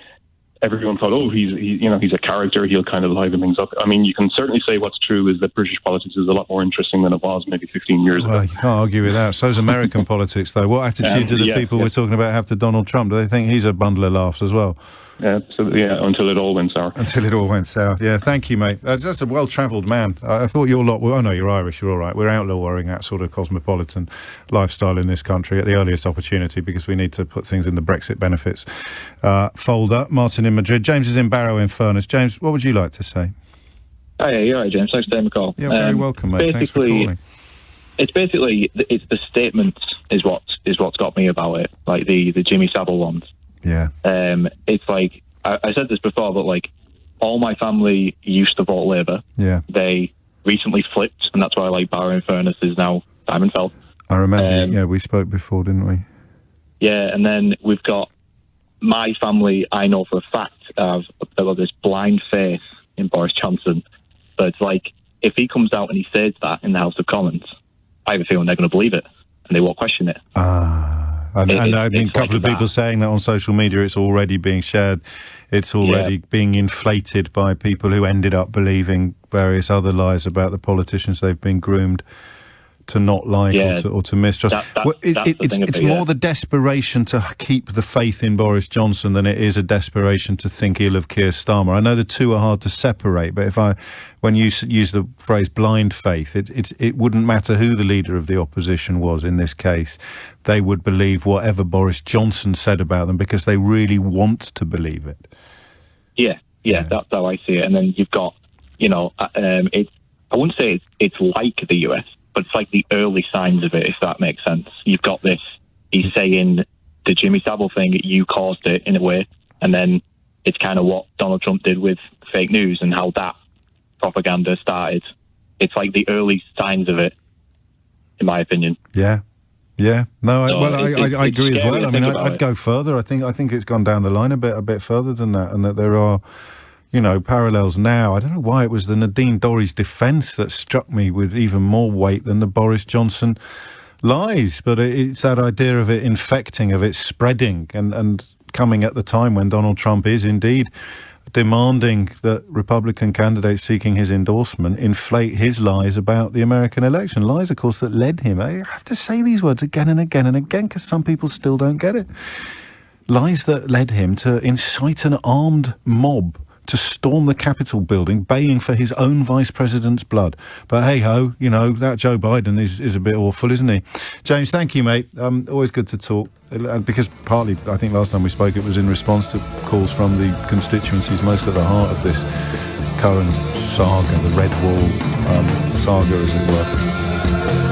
everyone thought, oh, he's a character, he'll kind of liven things up. I mean, you can certainly say what's true is that British politics is a lot more interesting than it was maybe 15 years ago.
You can't argue with that. So's American politics, though. What attitude do the people we're talking about have to Donald Trump? Do they think he's a bundle of laughs as well?
Until it all went sour.
Until it all went sour. Yeah, thank you, mate. Just a well-travelled man. I thought your lot... Well, oh, no, you're Irish, you're all right. We're outlawing that sort of cosmopolitan lifestyle in this country at the earliest opportunity because we need to put things in the Brexit benefits folder. Martin in Madrid. James is in Barrow in Furness. James, what would you like to say?
Oh, yeah, you're right, James. Thanks for taking the call.
Yeah, very welcome, mate. Thanks for calling.
It's the statements is what's got me about it, like the Jimmy Savile ones.
Yeah.
It's like, I said this before, but like, all my family used to vote Labour.
Yeah.
They recently flipped, and that's why like Barrow in Furness is now Diamond Fell.
I remember, we spoke before, didn't we?
Yeah, and then we've got my family, I know for a fact, have this blind faith in Boris Johnson. So it's like, if he comes out and he says that in the House of Commons, I have a feeling they're going to believe it, and they won't question it.
And I've been a couple of people saying that on social media. It's already being shared. It's already being inflated by people who ended up believing various other lies about the politicians they've been groomed to not like or to mistrust. It's more the desperation to keep the faith in Boris Johnson than it is a desperation to think ill of Keir Starmer. I know the two are hard to separate, but when you use the phrase blind faith, it wouldn't matter who the leader of the opposition was in this case. They would believe whatever Boris Johnson said about them because they really want to believe it.
Yeah, that's how I see it. And then you've got, I wouldn't say it's like the US, but it's like the early signs of it, if that makes sense. You've got this, he's saying the Jimmy Savile thing, you caused it in a way, and then it's kind of what Donald Trump did with fake news and how that propaganda started. It's like the early signs of it, in my opinion.
Yeah. No, I agree as well. I mean, I'd go further. I think it's gone down the line a bit further than that, and that there are, parallels now. I don't know why it was the Nadine Dorries defence that struck me with even more weight than the Boris Johnson lies. But it's that idea of it infecting, of it spreading, and coming at the time when Donald Trump is indeed demanding that Republican candidates seeking his endorsement inflate his lies about the American election. Lies, of course, that led him. I have to say these words again and again and again because some people still don't get it. Lies that led him to incite an armed mob to storm the Capitol building, baying for his own vice president's blood. But hey-ho, that Joe Biden is a bit awful, isn't he? James, thank you, mate. Always good to talk. Because partly, I think last time we spoke, it was in response to calls from the constituencies most at the heart of this current saga, the Red Wall saga, as it were.